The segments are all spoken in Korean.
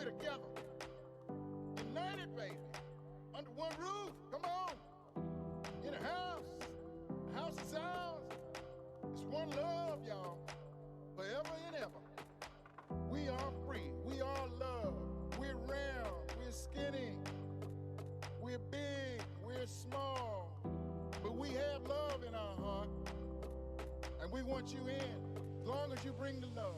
we're together. United, baby. Under one roof. Come on. In a house. A house of sounds. It's one love, y'all. Forever and ever. We are free. We are love. We're round. We're skinny. We're big. We're small. But we have love in our heart. And we want you in. As long as you bring the love.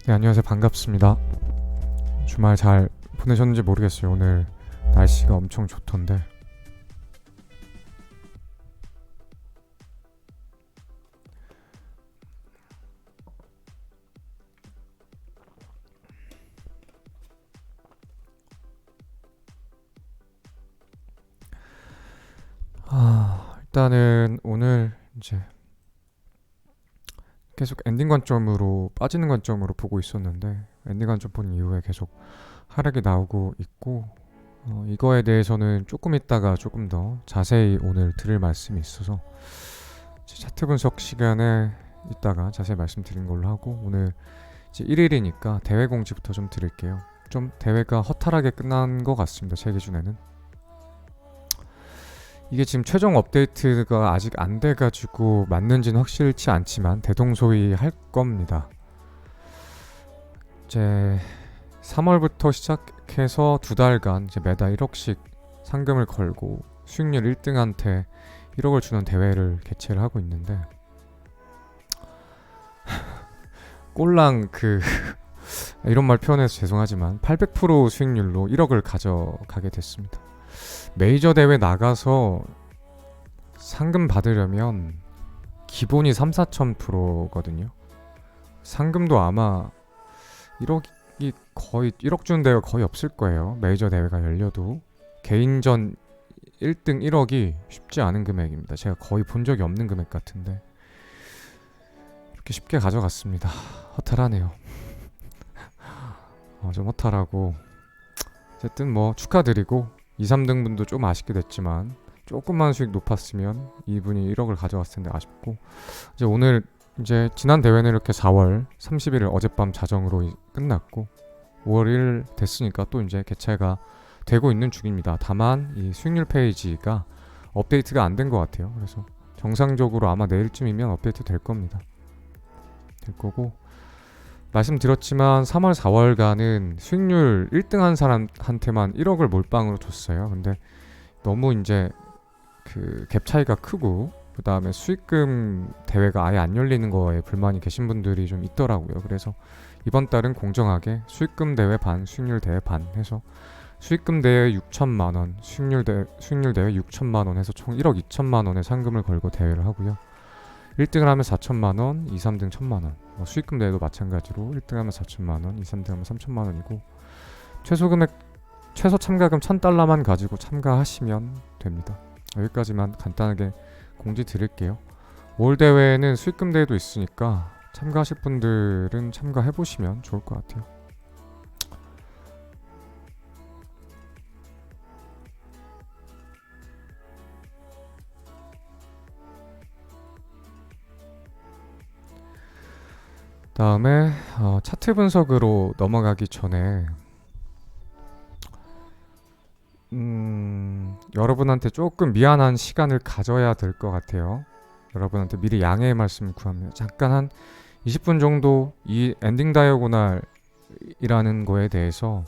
네, 안녕하세요. 반갑습니다. 주말 잘 보내셨는지 모르겠어요. 오늘 날씨가 엄청 좋던데. 일단은 오늘 이제 계속 엔딩 관점으로 빠지는 관점으로 보고 있었는데 엔딩 관점 본 이후에 계속 하락이 나오고 있고 이거에 대해서는 조금 있다가 조금 더 자세히 오늘 드릴 말씀이 있어서 차트 분석 시간에 이따가 자세히 말씀드리는 걸로 하고 오늘 이제 1일이니까 대회 공지부터 좀 드릴게요. 좀 대회가 허탈하게 끝난 것 같습니다. 제 기준에는. 이게 지금 최종 업데이트가 아직 안 돼가지고 맞는지는 확실치 않지만 대동소이할 겁니다. 이제 3월부터 시작해서 2달간 이제 매달 1억씩 상금을 걸고 수익률 1등한테 1억을 주는 대회를 개최를 하고 있는데 꼴랑 이런 말 표현해서 죄송하지만 800% 수익률로 1억을 가져가게 됐습니다. 메이저 대회 나가서 상금 받으려면 기본이 3-4,000%거든요. 상금도 아마 1억이 거의 1억 주는 대회가 거의 없을 거예요. 메이저 대회가 열려도 개인전 1등 1억이 쉽지 않은 금액입니다. 제가 거의 본 적이 없는 금액 같은데 이렇게 쉽게 가져갔습니다. 허탈하네요. 좀 허탈하고 어쨌든 뭐 축하드리고 2, 3등분도 좀 아쉽게 됐지만 조금만 수익 높았으면 이분이 1억을 가져갔을 텐데 아쉽고 이제 오늘 이제 지난 대회는 이렇게 4월 30일 어젯밤 자정으로 끝났고 5월 1일 됐으니까 또 이제 개최가 되고 있는 중입니다. 다만 이 수익률 페이지가 업데이트가 안 된 것 같아요. 그래서 정상적으로 아마 내일쯤이면 업데이트 될 겁니다. 될 거고 말씀드렸지만 3월 4월간은 수익률 1등한 사람한테만 1억을 몰빵으로 줬어요. 근데 너무 이제 갭 차이가 크고 그 다음에 수익금 대회가 아예 안 열리는 거에 불만이 계신 분들이 좀 있더라고요. 그래서 이번 달은 공정하게 수익금 대회 반, 수익률 대회 반 해서 수익금 대회 6천만 원, 수익률 대회 6천만 원 해서 총 1억 2천만 원의 상금을 걸고 대회를 하고요. 1등을 하면 4천만 원, 2, 3등 1천만 원. 수익금 대회도 마찬가지로 1등 하면 4천만 원, 2, 3등 하면 3천만 원이고 최소 참가금 1,000달러만 가지고 참가하시면 됩니다. 여기까지만 간단하게 공지 드릴게요. 올 대회는 수익금 대회도 있으니까 참가하실 분들은 참가해보시면 좋을 것 같아요. 다음에 차트 분석으로 넘어가기 전에 여러분한테 조금 미안한 시간을 가져야 될 것 같아요. 여러분한테 미리 양해의 말씀을 구합니다. 잠깐 한 20분 정도 이 엔딩 다이아고날이라는 거에 대해서,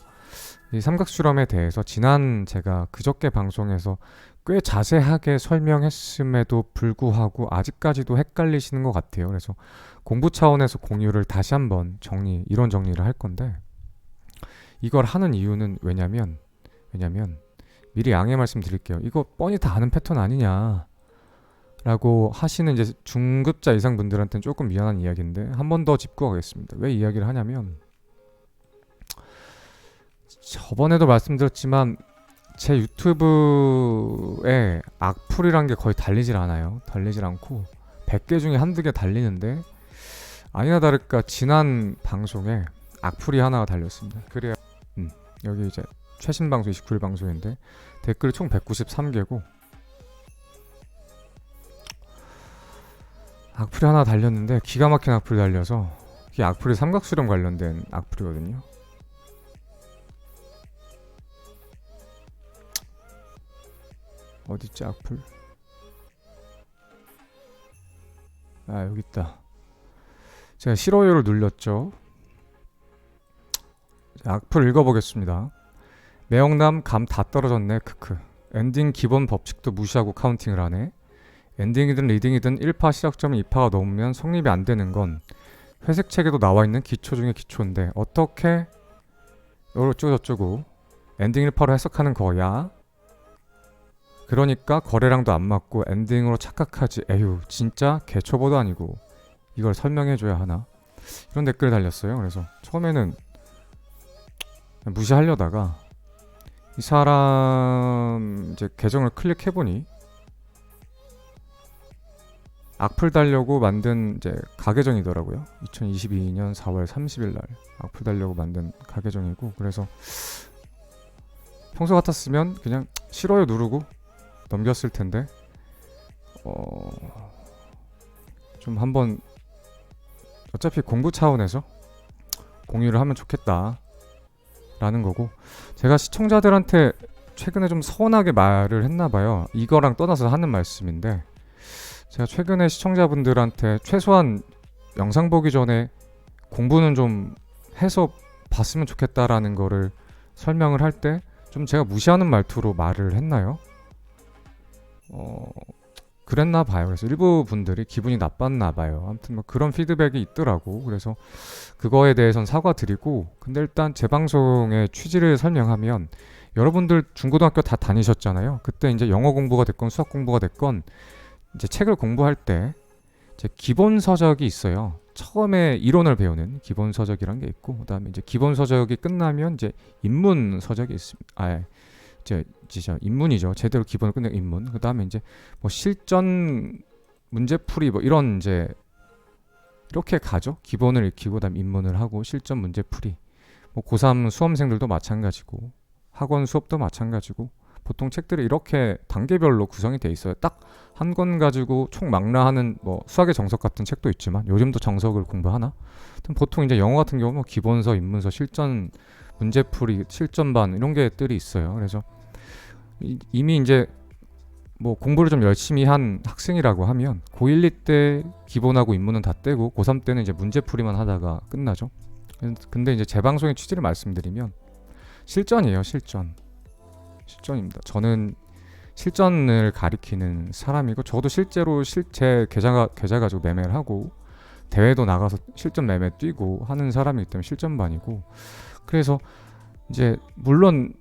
이 삼각수렴에 대해서 지난 제가 그저께 방송에서 꽤 자세하게 설명했음에도 불구하고 아직까지도 헷갈리시는 것 같아요. 그래서 공부 차원에서 공유를 다시 한번 이론 정리를 할 건데, 이걸 하는 이유는 왜냐면 미리 양해 말씀 드릴게요. 이거 뻔히 다 아는 패턴 아니냐 라고 하시는 이제 중급자 이상 분들한테는 조금 미안한 이야기인데 한 번 더 짚고 가겠습니다. 왜 이야기를 하냐면, 저번에도 말씀드렸지만 제 유튜브에 악플이란 게 거의 달리질 않고 100개 중에 한두 개 달리는데, 아니나 다를까 지난 방송에 악플이 하나가 달렸습니다. 그래야 여기 이제 최신 방송 29일 방송인데 댓글이 총 193개고 악플이 하나 달렸는데 기가 막힌 악플이 달려서, 이게 악플이 삼각수렴 관련된 악플이거든요. 어딨지 악플? 아, 여기 있다. 제가 싫어요를 눌렸죠. 악플 읽어보겠습니다. 매형남 감 다 떨어졌네 크크. 엔딩 기본 법칙도 무시하고 카운팅을 하네. 엔딩이든 리딩이든 1파 시작점이 2파가 넘으면 성립이 안 되는 건 회색 책에도 나와 있는 기초 중에 기초인데 어떻게 어쩌고저쩌고 엔딩 1파로 해석하는 거야? 그러니까 거래량도 안 맞고 엔딩으로 착각하지. 에휴, 진짜 개초보도 아니고 이걸 설명해줘야 하나? 이런 댓글을 달렸어요. 그래서 처음에는 무시하려다가 이 사람 이제 계정을 클릭해보니 악플 달려고 만든 이제 가계정이더라고요. 2022년 4월 30일 날 악플 달려고 만든 가계정이고, 그래서 평소 같았으면 그냥 싫어요 누르고 넘겼을 텐데 좀 한번 어차피 공부 차원에서 공유를 하면 좋겠다 라는 거고, 제가 시청자들한테 최근에 좀 서운하게 말을 했나봐요. 이거랑 떠나서 하는 말씀인데, 제가 최근에 시청자분들한테 최소한 영상 보기 전에 공부는 좀 해서 봤으면 좋겠다라는 거를 설명을 할 때 좀 제가 무시하는 말투로 말을 했나요? 그랬나 봐요. 그래서 일부 분들이 기분이 나빴나 봐요. 아무튼 뭐 그런 피드백이 있더라고. 그래서 그거에 대해서는 사과드리고, 근데 일단 제 방송의 취지를 설명하면, 여러분들 중고등학교 다 다니셨잖아요. 그때 이제 영어 공부가 됐건 수학 공부가 됐건 이제 책을 공부할 때 이제 기본 서적이 있어요. 처음에 이론을 배우는 기본 서적이란 게 있고, 그다음에 이제 기본 서적이 끝나면 이제 입문 서적이 있습니다. 진짜 입문이죠. 제대로 기본을 끝낸 입문. 그다음에 이제 뭐 실전 문제풀이 뭐 이런 이제 이렇게 가죠. 기본을 익히고 그다음에 입문을 하고 실전 문제풀이. 뭐 고3 수험생들도 마찬가지고 학원 수업도 마찬가지고 보통 책들이 이렇게 단계별로 구성이 돼 있어요. 딱 한 권 가지고 총 망라하는 뭐 수학의 정석 같은 책도 있지만, 요즘도 정석을 공부하나? 보통 이제 영어 같은 경우는 기본서, 입문서, 실전 문제풀이, 실전반 이런 게들이 있어요. 그래서 이미 이제 뭐 공부를 좀 열심히 한 학생이라고 하면 고1, 2 때 기본하고 입문은 다 떼고 고3 때는 이제 문제풀이만 하다가 끝나죠. 근데 이제 제 방송의 취지를 말씀드리면 실전이에요. 실전입니다. 저는 실전을 가리키는 사람이고, 저도 실제로 제 계좌 가지고 매매를 하고 대회도 나가서 실전 매매 뛰고 하는 사람이기 때문에 실전반이고, 그래서 이제 물론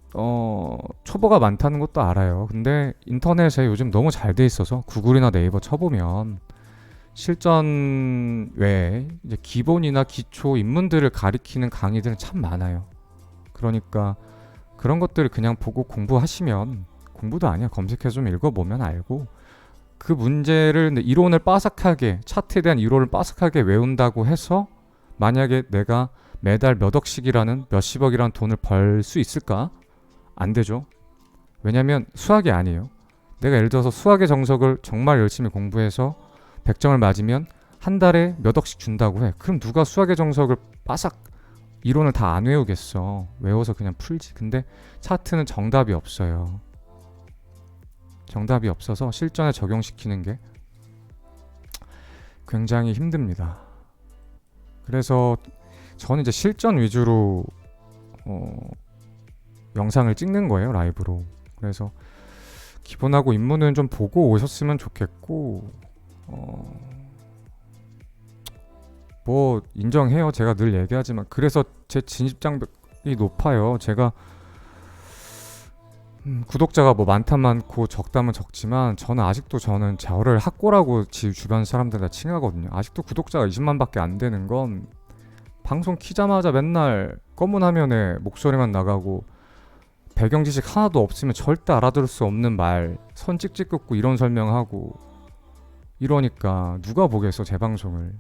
초보가 많다는 것도 알아요. 근데 인터넷에 요즘 너무 잘 돼 있어서 구글이나 네이버 쳐보면 실전 외에 이제 기본이나 기초 입문들을 가리키는 강의들은 참 많아요. 그러니까 그런 것들을 그냥 보고 공부하시면, 공부도 아니야, 검색해서 좀 읽어보면 알고, 그 문제를 이론을 빠삭하게, 차트에 대한 이론을 빠삭하게 외운다고 해서 만약에 내가 매달 몇 억씩이라는, 몇십억이라는 돈을 벌 수 있을까? 안 되죠. 왜냐면 수학이 아니에요. 내가 예를 들어서 수학의 정석을 정말 열심히 공부해서 100점을 맞으면 한 달에 몇 억씩 준다고 해. 그럼 누가 수학의 정석을 빠삭 이론을 다 안 외우겠어. 외워서 그냥 풀지. 근데 차트는 정답이 없어요. 정답이 없어서 실전에 적용시키는 게 굉장히 힘듭니다. 그래서 저는 이제 실전 위주로 영상을 찍는 거예요, 라이브로. 그래서 기본하고 입문은 좀 보고 오셨으면 좋겠고, 뭐 인정해요. 제가 늘 얘기하지만 그래서 제 진입 장벽이 높아요. 제가 구독자가 뭐 많다면 많고 적다면 적지만 저는 저를 학고라고 주변 사람들 다 칭하거든요. 아직도 구독자가 20만밖에 안 되는 건 방송 키자마자 맨날 검은 화면에 목소리만 나가고 배경 지식 하나도 없으면 절대 알아들을 수 없는 말, 선 찍찍 긋고 이런 설명하고 이러니까 누가 보겠어, 제 방송을.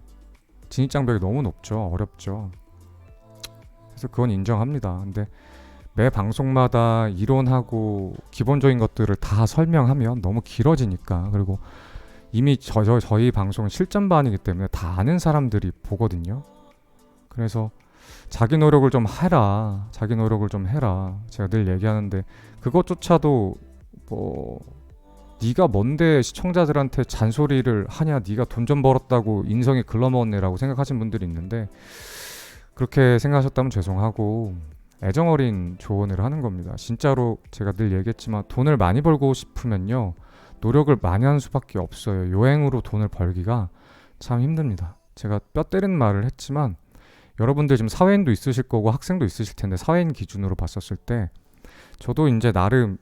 진입장벽이 너무 높죠. 어렵죠. 그래서 그건 인정합니다. 근데 매 방송마다 이론하고 기본적인 것들을 다 설명하면 너무 길어지니까, 그리고 이미 저희 방송은 실전반이기 때문에 다 아는 사람들이 보거든요. 그래서 자기 노력을 좀 해라. 자기 노력을 좀 해라. 제가 늘 얘기하는데 그것조차도 뭐 네가 뭔데 시청자들한테 잔소리를 하냐, 네가 돈 좀 벌었다고 인성이 글러먹었네라고 생각하시는 분들이 있는데, 그렇게 생각하셨다면 죄송하고 애정어린 조언을 하는 겁니다. 진짜로 제가 늘 얘기했지만 돈을 많이 벌고 싶으면요, 노력을 많이 하는 수밖에 없어요. 요행으로 돈을 벌기가 참 힘듭니다. 제가 뼈 때리는 말을 했지만 여러분들 지금 사회인도 있으실 거고 학생도 있으실 텐데, 사회인 기준으로 봤었을 때 저도 이제 나름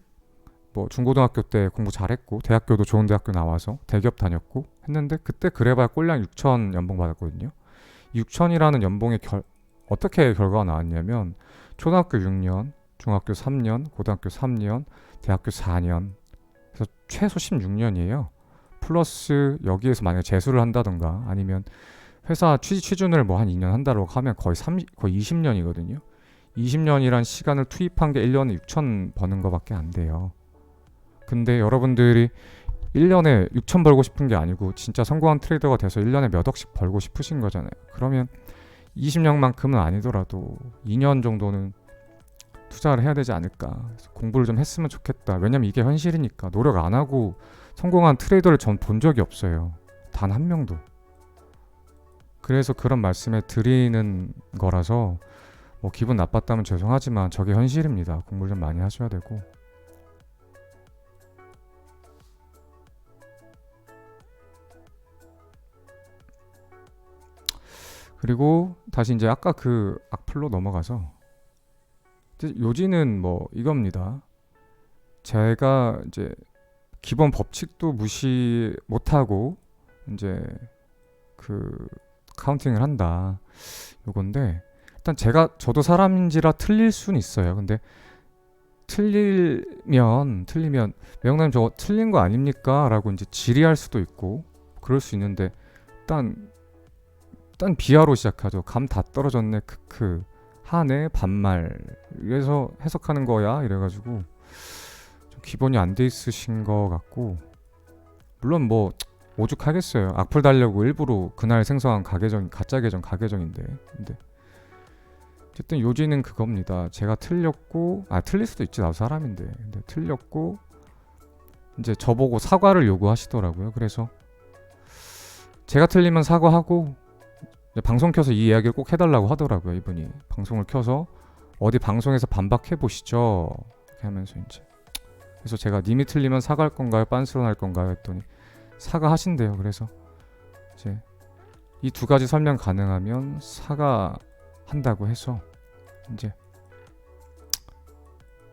뭐 중고등학교 때 공부 잘했고 대학교도 좋은 대학교 나와서 대기업 다녔고 했는데, 그때 그래봐야 꼴랑 6천 연봉 받았거든요. 6천이라는 연봉의 어떻게 결과가 나왔냐면 초등학교 6년, 중학교 3년, 고등학교 3년, 대학교 4년, 그래서 최소 16년이에요. 플러스 여기에서 만약에 재수를 한다던가 아니면 회사 취준을 뭐 한 2년 한다고 하면 거의 20년이거든요. 20년이란 시간을 투입한 게 1년에 6천 버는 거밖에 안 돼요. 근데 여러분들이 1년에 6천 벌고 싶은 게 아니고 진짜 성공한 트레이더가 돼서 1년에 몇 억씩 벌고 싶으신 거잖아요. 그러면 20년만큼은 아니더라도 2년 정도는 투자를 해야 되지 않을까. 그래서 공부를 좀 했으면 좋겠다. 왜냐면 이게 현실이니까. 노력 안 하고 성공한 트레이더를 전 본 적이 없어요. 단 한 명도. 그래서 그런 말씀을 드리는 거라서 뭐 기분 나빴다면 죄송하지만 저게 현실입니다. 공부를 좀 많이 하셔야 되고. 그리고 다시 이제 아까 그 악플로 넘어가서 요지는 뭐 이겁니다. 제가 이제 기본 법칙도 무시 못하고 이제 그 카운팅을 한다, 요건데, 일단 저도 사람인지라 틀릴 수는 있어요. 근데 틀리면 매형님 저거 틀린 거 아닙니까? 라고 이제 질의할 수도 있고 그럴 수 있는데, 일단 비하로 시작하죠. 감 다 떨어졌네, 크크, 하네, 반말, 이래서 해석하는 거야, 이래가지고 좀 기본이 안 돼 있으신 것 같고, 물론 뭐 오죽하겠어요. 악플 달려고 일부러 그날 생성한 가짜 계정 가계정인데. 근데 어쨌든 요지는 그겁니다. 제가 틀렸고, 틀릴 수도 있지, 나도 사람인데. 근데 틀렸고 이제 저보고 사과를 요구하시더라고요. 그래서 제가 틀리면 사과하고, 방송 켜서 이 이야기를 꼭 해달라고 하더라고요. 이분이 방송을 켜서 어디 방송에서 반박해 보시죠, 이렇게 하면서 이제. 그래서 제가 님이 틀리면 사과할 건가요, 빤스런 할 건가요 했더니 사과하신대요. 그래서 이제 이 두 가지 설명 가능하면 사과한다고 해서 이제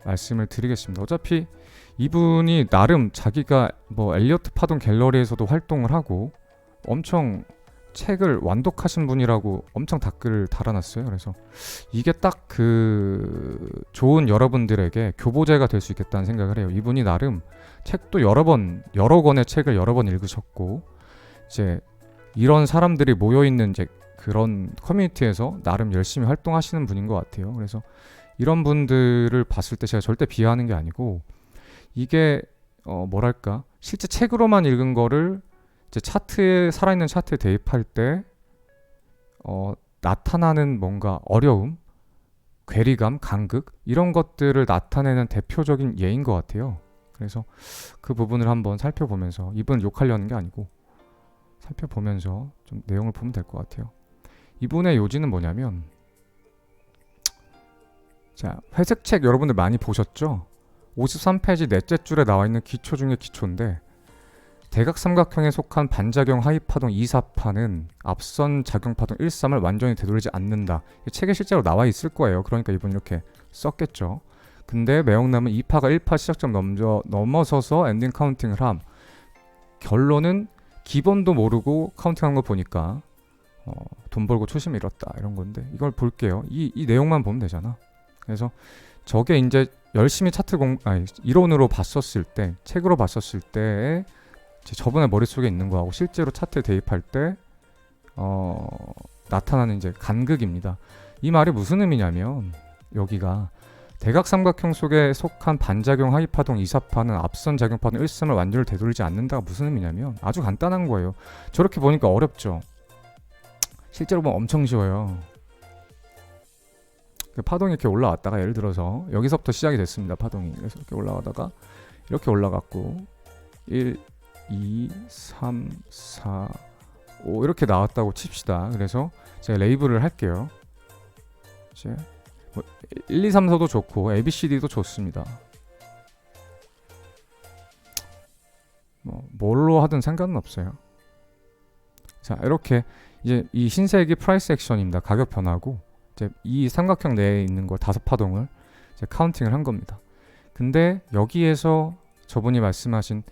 말씀을 드리겠습니다. 어차피 이분이 나름 자기가 뭐 엘리어트 파동 갤러리에서도 활동을 하고 엄청 책을 완독하신 분이라고 엄청 댓글을 달아놨어요. 그래서 이게 딱 그 좋은 여러분들에게 교보제가 될 수 있겠다는 생각을 해요. 이분이 나름 책도 여러 권의 책을 여러 번 읽으셨고 이제 이런 사람들이 모여있는 이제 그런 커뮤니티에서 나름 열심히 활동하시는 분인 것 같아요. 그래서 이런 분들을 봤을 때 제가 절대 비하하는 게 아니고 이게 뭐랄까 실제 책으로만 읽은 거를 이제 살아있는 차트에 대입할 때 나타나는 뭔가 어려움, 괴리감, 간극 이런 것들을 나타내는 대표적인 예인 것 같아요. 그래서 그 부분을 한번 살펴보면서 이분을 욕하려는 게 아니고 살펴보면서 좀 내용을 보면 될 것 같아요. 이분의 요지는 뭐냐면 자, 회색 책 여러분들 많이 보셨죠? 53페이지 넷째 줄에 나와 있는 기초 중에 기초인데 대각삼각형에 속한 반작용 하이파동 2사파는 앞선 작용파동 1,3을 완전히 되돌리지 않는다. 책에 실제로 나와 있을 거예요. 그러니까 이분이 이렇게 썼겠죠. 근데 매혹남은 2파가 1파 시작점 넘어서서 엔딩 카운팅을 함. 결론은 기본도 모르고 카운팅한 거 보니까 돈 벌고 초심 잃었다 이런 건데 이걸 볼게요. 이 내용만 보면 되잖아. 그래서 저게 이제 열심히 이론으로 봤었을 때 책으로 봤었을 때에 저분의 머릿속에 있는 거하고 실제로 차트에 대입할 때 나타나는 이제 간극입니다. 이 말이 무슨 의미냐면 여기가 대각삼각형 속에 속한 반작용 하이파동 2사파는 앞선 작용파동 1,3을 완전히 되돌리지 않는다가 무슨 의미냐면 아주 간단한 거예요. 저렇게 보니까 어렵죠. 실제로 보면 엄청 쉬워요. 파동이 이렇게 올라왔다가 예를 들어서 여기서부터 시작이 됐습니다. 파동이. 그래서 이렇게 올라가다가 이렇게 올라갔고 1, 2, 3, 4, 5 이렇게 나왔다고 칩시다. 그래서 제가 레이블을 할게요. 이제 뭐 1, 2, 3, 4도 좋고 ABCD도 좋습니다. 뭘로 하든 상관은 없어요. 자, 이렇게 이제 이 흰색이 프라이스 액션입니다. 가격 변화고 이제 이 삼각형 내에 있는 걸 5파동을 이제 카운팅을 한 겁니다. 근데 여기에서 저분이 말씀하신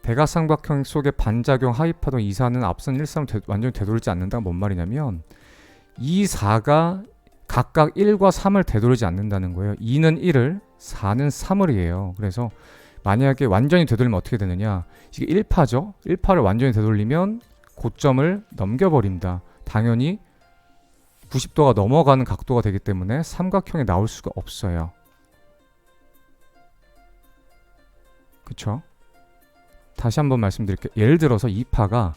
대각삼각형 속의 반작용 하이파동 2사는 앞선 1,3을 완전히 되돌리지 않는다가 뭔 말이냐면 이 4가 각각 1과 3을 되돌리지 않는다는 거예요. 2는 1을 4는 3을 이에요. 그래서 만약에 완전히 되돌리면 어떻게 되느냐, 이게 1파죠. 1파를 완전히 되돌리면 고점을 넘겨버립니다. 당연히 90도가 넘어가는 각도가 되기 때문에 삼각형이 나올 수가 없어요. 그쵸? 다시 한번 말씀드릴게요. 예를 들어서 2파가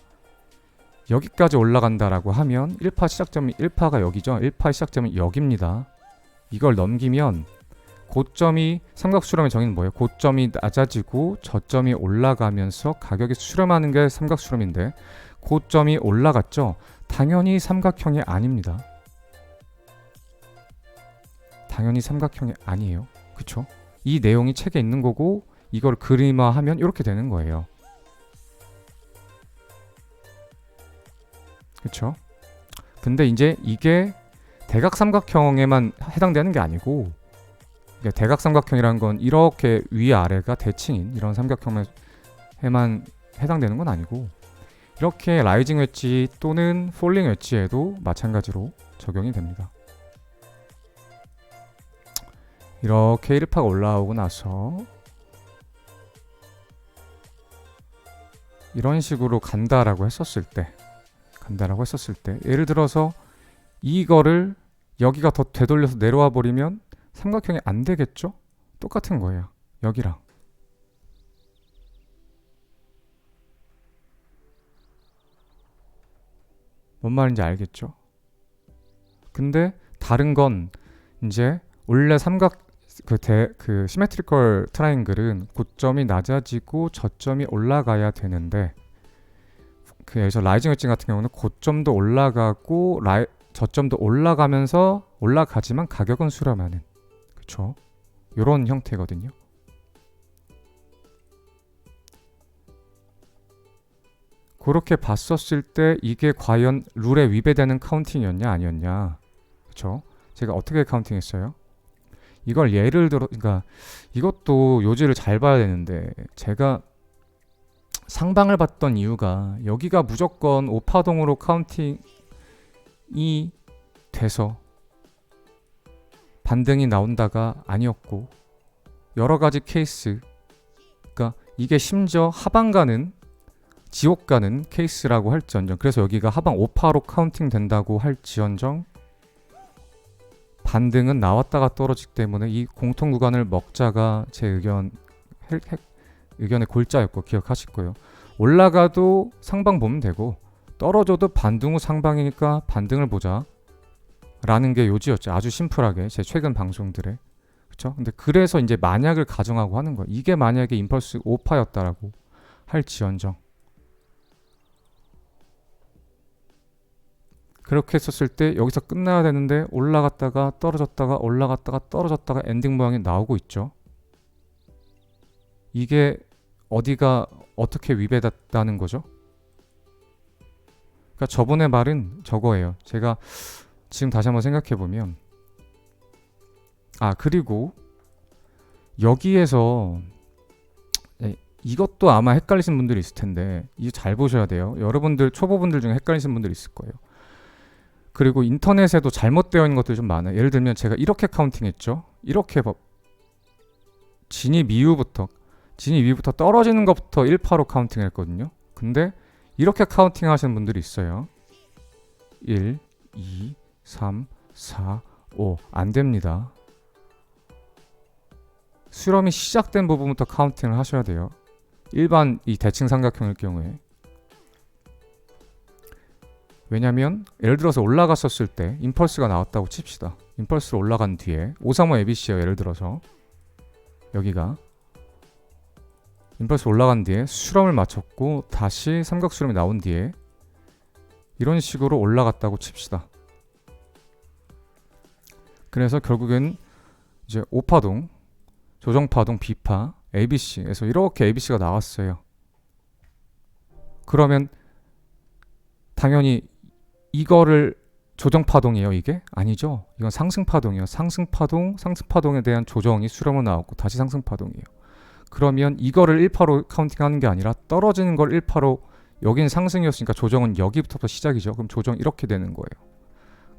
여기까지 올라간다라고 하면 1파가 여기죠. 1파의 시작점이 여기입니다. 이걸 넘기면 고점이 삼각수렴의 정의는 뭐예요? 고점이 낮아지고 저점이 올라가면서 가격이 수렴하는 게 삼각수렴인데 고점이 올라갔죠. 당연히 삼각형이 아닙니다. 당연히 삼각형이 아니에요. 그쵸? 이 내용이 책에 있는 거고 이걸 그림화하면 이렇게 되는 거예요. 그쵸? 근데 이제 이게 대각삼각형에만 해당되는 게 아니고 대각삼각형이라는 건 이렇게 위아래가 대칭인 이런 삼각형에만 해당되는 건 아니고 이렇게 라이징 웨지 또는 폴링 웨지에도 마찬가지로 적용이 됩니다. 이렇게 1파가 올라오고 나서 이런 식으로 간다라고 했었을 때 예를 들어서 이거를 여기가 더 되돌려서 내려와 버리면 삼각형이 안 되겠죠? 똑같은 거예요. 여기랑. 뭔 말인지 알겠죠? 근데 다른 건 이제 원래 그 시메트리컬 트라이앵글은 고점이 낮아지고 저점이 올라가야 되는데 그래서 라이징 웨지 같은 경우는 고점도 올라가고 저점도 올라가면서 올라가지만 가격은 수렴하는, 그쵸? 요런 형태거든요. 그렇게 봤었을 때 이게 과연 룰에 위배되는 카운팅이었냐 아니었냐, 그쵸? 제가 어떻게 카운팅했어요? 이걸 예를 들어, 그러니까 이것도 요지를 잘 봐야 되는데, 제가 상방을 봤던 이유가 여기가 무조건 오파동으로 카운팅이 돼서 반등이 나온다가 아니었고, 여러 가지 케이스, 그러니까 이게 심지어 하방 가는, 지옥 가는 케이스라고 할지언정, 그래서 여기가 하방 5파로 카운팅 된다고 할지언정 반등은 나왔다가 떨어지기 때문에 이 공통 구간을 먹자가 제 의견의 골자였고 기억하실 거예요. 올라가도 상방 보면 되고 떨어져도 반등 후 상방이니까 반등을 보자 라는 게 요지였죠. 아주 심플하게 제 최근 방송들에. 그쵸? 근데 그래서 이제 만약을 가정하고 하는 거예요. 이게 만약에 임펄스 5파였다라고 할지언정, 그렇게 했었을 때 여기서 끝나야 되는데 올라갔다가 떨어졌다가 올라갔다가 떨어졌다가 엔딩 모양이 나오고 있죠. 이게 어디가 어떻게 위배됐다는 거죠? 그러니까 저번에 말은 저거예요. 제가 지금 다시 한번 생각해 보면, 그리고 여기에서 이것도 아마 헷갈리신 분들이 있을 텐데 이거 잘 보셔야 돼요. 여러분들 초보분들 중에 헷갈리신 분들이 있을 거예요. 그리고 인터넷에도 잘못되어 있는 것들이 좀 많아요. 예를 들면 제가 이렇게 카운팅했죠. 이렇게 진입 이후부터 떨어지는 것부터 1파로 카운팅을 했거든요. 근데 이렇게 카운팅 하시는 분들이 있어요. 1, 2, 3, 4, 5. 안 됩니다. 수렴이 시작된 부분부터 카운팅을 하셔야 돼요. 일반 이 대칭 삼각형일 경우에. 왜냐면 예를 들어서 올라갔었을 때 임펄스가 나왔다고 칩시다. 임펄스로 올라간 뒤에 535 ABC예요. 예를 들어서 여기가 임펄스 올라간 뒤에 수렴을 마쳤고 다시 삼각 수렴이 나온 뒤에 이런 식으로 올라갔다고 칩시다. 그래서 결국엔 이제 5파동, 조정파동, B파, ABC에서 이렇게 ABC가 나왔어요. 그러면 당연히 이거를 조정파동이에요, 이게? 아니죠. 이건 상승파동이에요. 상승파동에 대한 조정이 수렴으로 나왔고 다시 상승파동이에요. 그러면 이거를 1파로 카운팅하는 게 아니라 떨어지는 걸 1파로, 여긴 상승이었으니까 조정은 여기부터 시작이죠. 그럼 조정 이렇게 되는 거예요.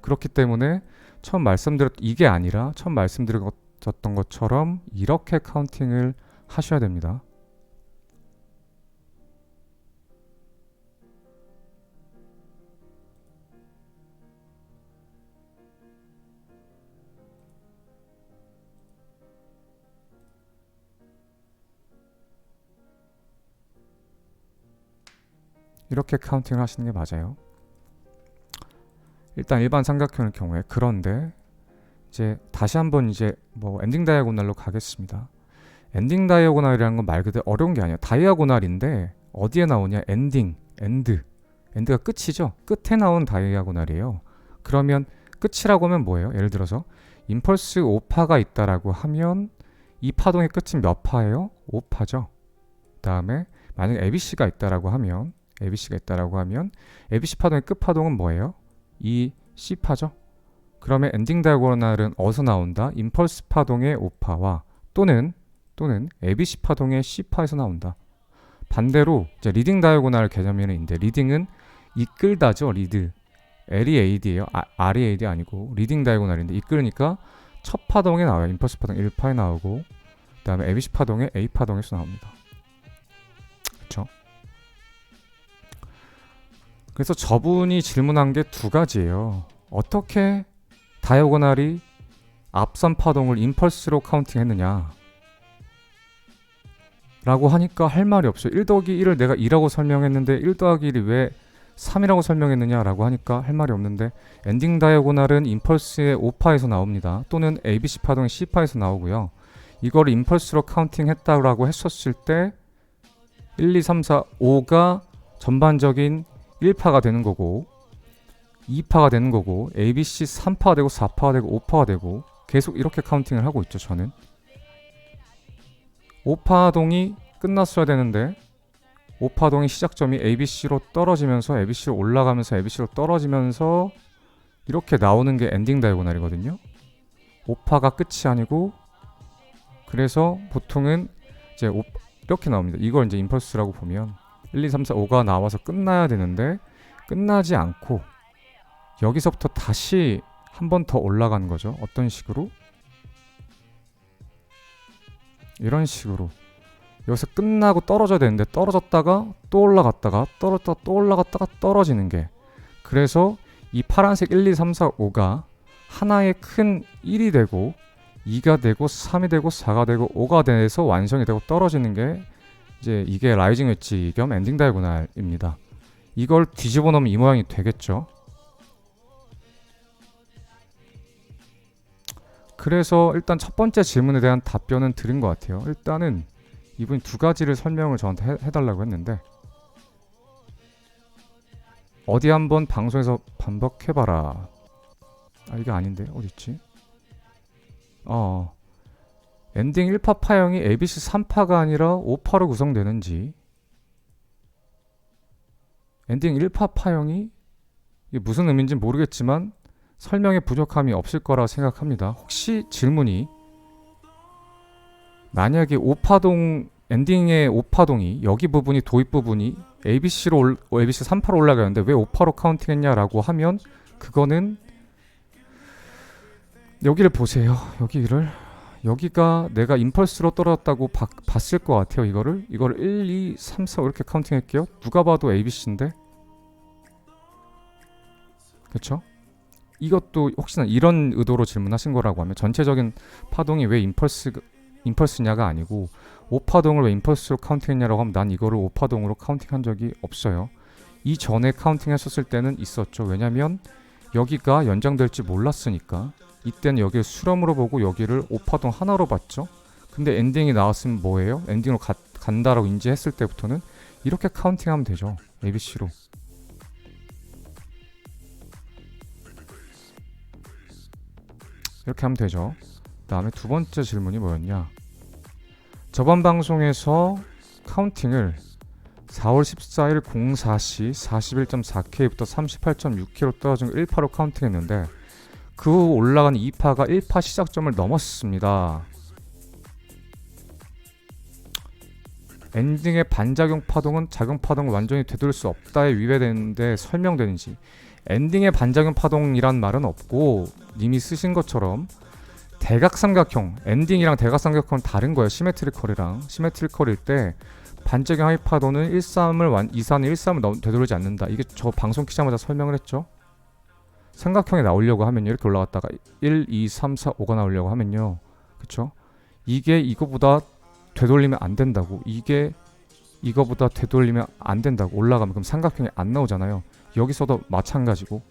그렇기 때문에 처음 말씀드렸던 것처럼 이렇게 카운팅을 하셔야 됩니다. 이렇게 카운팅을 하시는 게 맞아요. 일단 일반 삼각형의 경우에. 그런데 이제 다시 한번 이제 엔딩 다이아고날로 가겠습니다. 엔딩 다이아고날이라는 건 말 그대로 어려운 게 아니에요. 다이아고날인데 어디에 나오냐? 엔드가 끝이죠. 끝에 나온 다이아고날이에요. 그러면 끝이라고 하면 뭐예요? 예를 들어서 임펄스 5파가 있다라고 하면 이 파동의 끝은 몇 파예요? 5파죠. 그 다음에 만약에 ABC가 있다라고 하면 ABC 파동의 끝파동은 뭐예요? 이 C파죠. 그러면 엔딩 다이아고날은 어디서 나온다? 임펄스 파동의 5파와 또는 ABC 파동의 C파에서 나온다. 반대로 이제 리딩 다이아고날 개념에는데, 리딩은 이끌다죠. 리드. L이 AD예요. R이 AD 아니고 리딩 다이아고날인데 이끌으니까 첫 파동에 나와요. 임펄스 파동 1파에 나오고 그 다음에 ABC 파동의 A 파동에서 나옵니다. 그렇죠? 그래서 저분이 질문한 게 두 가지예요. 어떻게 다이아고날이 앞선 파동을 임펄스로 카운팅했느냐 라고 하니까 할 말이 없어요. 1 더하기 1을 내가 2라고 설명했는데 1 더하기 1이 왜 3이라고 설명했느냐 라고 하니까 할 말이 없는데, 엔딩 다이아고날은 임펄스의 5파에서 나옵니다. 또는 ABC 파동의 C파에서 나오고요. 이거를 임펄스로 카운팅했다고 했었을 때 1, 2, 3, 4, 5가 전반적인 1파가 되는 거고 2파가 되는 거고 ABC 3파가 되고 4파가 되고 5파가 되고 계속 이렇게 카운팅을 하고 있죠. 저는 5파동이 끝났어야 되는데 5파동의 시작점이 ABC로 떨어지면서 ABC로 올라가면서 ABC로 떨어지면서 이렇게 나오는 게 엔딩 다이아고날이거든요. 5파가 끝이 아니고, 그래서 보통은 이제 이렇게 나옵니다. 이걸 이제 임펄스라고 보면 1, 2, 3, 4, 5가 나와서 끝나야 되는데 끝나지 않고 여기서부터 다시 한 번 더 올라가는 거죠. 어떤 식으로? 이런 식으로. 여기서 끝나고 떨어져야 되는데 떨어졌다가 또 올라갔다가 떨어졌다가 또 올라갔다가 떨어지는 게, 그래서 이 파란색 1, 2, 3, 4, 5가 하나의 큰 1이 되고 2가 되고 3이 되고 4가 되고 5가 돼서 완성이 되고 떨어지는 게 이제 이게 라이징 웨지 겸 엔딩 다이고날입니다. 이걸 뒤집어 놓으면 이 모양이 되겠죠. 그래서 일단 첫 번째 질문에 대한 답변은 드린 것 같아요. 일단은 이분이 두 가지를 설명을 저한테 해달라고 했는데, 어디 한번 방송에서 반복해봐라. 아, 이게 아닌데 어딨지? 엔딩 1파 파형이 ABC 3파가 아니라 5파로 구성되는지, 엔딩 1파 파형이 이게 무슨 의미인지 모르겠지만 설명에 부족함이 없을 거라 생각합니다. 혹시 질문이, 만약에 5파동 엔딩의 5파동이 여기 부분이 도입 부분이 ABC 3파로 올라가는데 왜 5파로 카운팅했냐라고 하면, 그거는 여기를 보세요. 여기가 내가 임펄스로 떨어졌다고 봤을 것 같아요. 이거를 1, 2, 3, 4 이렇게 카운팅할게요. 누가 봐도 ABC인데, 그쵸? 이것도 혹시나 이런 의도로 질문하신 거라고 하면 전체적인 파동이 왜 임펄스냐가 아니고 5파동을 왜 임펄스로 카운팅했냐라고 하면 난 이거를 5파동으로 카운팅한 적이 없어요. 이전에 카운팅했었을 때는 있었죠. 왜냐면 여기가 연장될지 몰랐으니까. 이때는 여기를 수렴으로 보고 여기를 5파동 하나로 봤죠. 근데 엔딩이 나왔으면 뭐예요? 엔딩으로 간다라고 인지했을 때부터는 이렇게 카운팅하면 되죠. ABC로. 이렇게 하면 되죠. 그 다음에 두 번째 질문이 뭐였냐. 저번 방송에서 카운팅을 4월 14일 04시 41.4K부터 38.6K로 떨어진 1파로 카운팅했는데 그 후 올라간 2파가 1파 시작점을 넘었습니다. 엔딩의 반작용 파동은 작용 파동을 완전히 되돌릴 수 없다에 위배되는데 설명되는지. 엔딩의 반작용 파동이란 말은 없고, 님이 쓰신 것처럼 대각삼각형, 엔딩이랑 대각삼각형은 다른 거예요. 시메트리컬일 때 반작용 하위 파동은 2사는 13을 되돌리지 않는다. 이게 저 방송 키자마자 설명을 했죠. 삼각형이 나오려고 하면요, 이렇게 올라갔다가 1, 2, 3, 4, 5가 나오려고 하면요, 그쵸? 이게 이거보다 되돌리면 안 된다고. 이게 이거보다 되돌리면 안 된다고. 올라가면 그럼 삼각형이 안 나오잖아요. 여기서도 마찬가지고,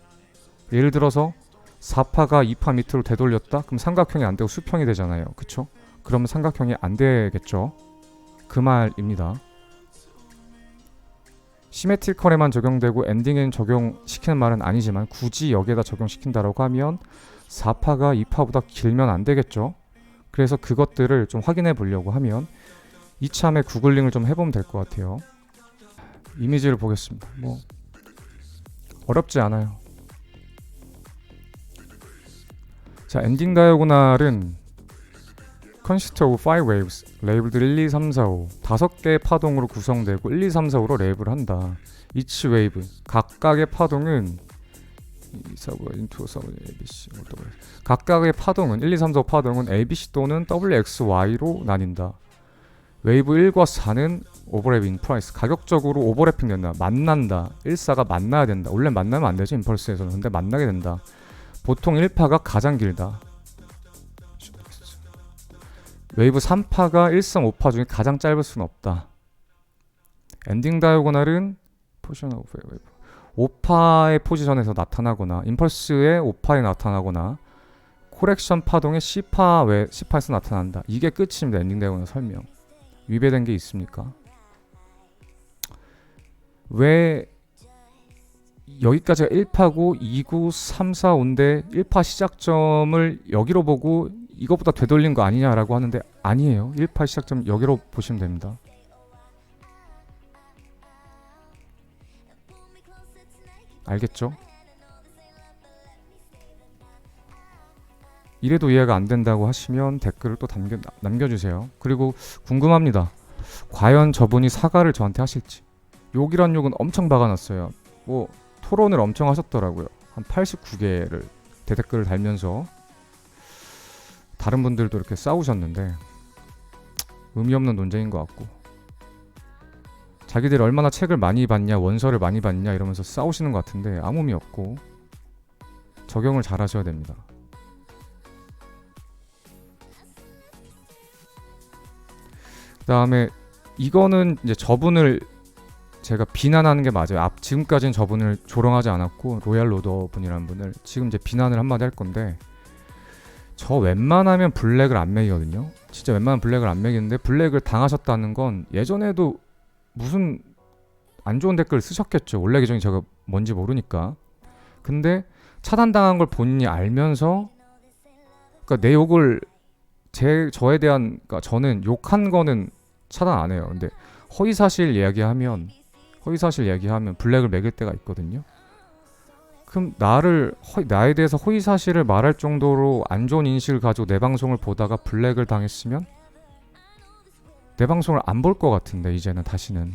예를 들어서 4파가 2파 밑으로 되돌렸다? 그럼 삼각형이 안 되고 수평이 되잖아요. 그쵸? 그러면 삼각형이 안 되겠죠? 그 말입니다. 시메트리컬에만 적용되고 엔딩에는 적용시키는 말은 아니지만 굳이 여기에다 적용시킨다라고 하면 4파가 2파보다 길면 안 되겠죠? 그래서 그것들을 좀 확인해 보려고 하면 이참에 구글링을 좀 해보면 될 것 같아요. 이미지를 보겠습니다. 뭐 어렵지 않아요. 자, 엔딩 다이고날은 consist of 5 waves, 레이블들 1, 2, 3, 4, 5 5개의 파동으로 구성되고 1, 2, 3, 4, 5로 레이블을 한다. each wave, 각각의 파동은 각각의 파동은 1, 2, 3, 4, 5 파동은 ABC 또는 WXY로 나뉜다. 웨이브 1과 4는 오버랩인 프라이스, 가격적으로 오버래핑 된다. 만난다. 1, 4가 만나야 된다. 원래 만나면 안 되죠, 임펄스에서는. 근데 만나게 된다. 보통 1파가 가장 길다. 웨이브 3파가 1, 3, 5파 중에 가장 짧을 수는 없다. 엔딩 다이고날은 포지션 오브 웨이브 5파의 포지션에서 나타나거나 임펄스의 5파에 나타나거나 코렉션 파동의 C파에서 나타난다. 이게 끝입니다. 엔딩 다이고날 설명. 위배된 게 있습니까? 왜 여기까지가 1파고 2구 3, 4, 5인데 1파 시작점을 여기로 보고 이거보다 되돌린 거 아니냐라고 하는데 아니에요. 1파 시작점 여기로 보시면 됩니다. 알겠죠? 이래도 이해가 안 된다고 하시면 댓글을 또 남겨주세요. 그리고 궁금합니다. 과연 저분이 사과를 저한테 하실지. 욕이란 욕은 엄청 박아놨어요. 뭐 토론을 엄청 하셨더라고요. 한 89개를 댓글을 달면서 다른 분들도 이렇게 싸우셨는데 의미 없는 논쟁인 것 같고, 자기들이 얼마나 책을 많이 봤냐, 원서를 많이 봤냐 이러면서 싸우시는 것 같은데 아무 의미 없고 적용을 잘 하셔야 됩니다. 그 다음에 이거는 이제 저분을 제가 비난하는 게 맞아요. 지금까지는 저분을 조롱하지 않았고, 로얄 로더 분이라는 분을 지금 이제 비난을 한마디 할 건데, 저 웬만하면 블랙을 안 매기거든요. 진짜 웬만하면 블랙을 안 매기는데 블랙을 당하셨다는 건 예전에도 무슨 안 좋은 댓글 쓰셨겠죠. 원래 계정이 제가 뭔지 모르니까. 근데 차단당한 걸 본인이 알면서, 그러니까 내 욕을 저에 대한, 그러니까 저는 욕한 거는 차단 안 해요. 근데 허위사실 이야기하면 블랙을 매길 때가 있거든요. 그럼 나에 대해서 허위사실을 말할 정도로 안 좋은 인식을 가지고 내 방송을 보다가 블랙을 당했으면 내 방송을 안 볼 것 같은데, 이제는 다시는.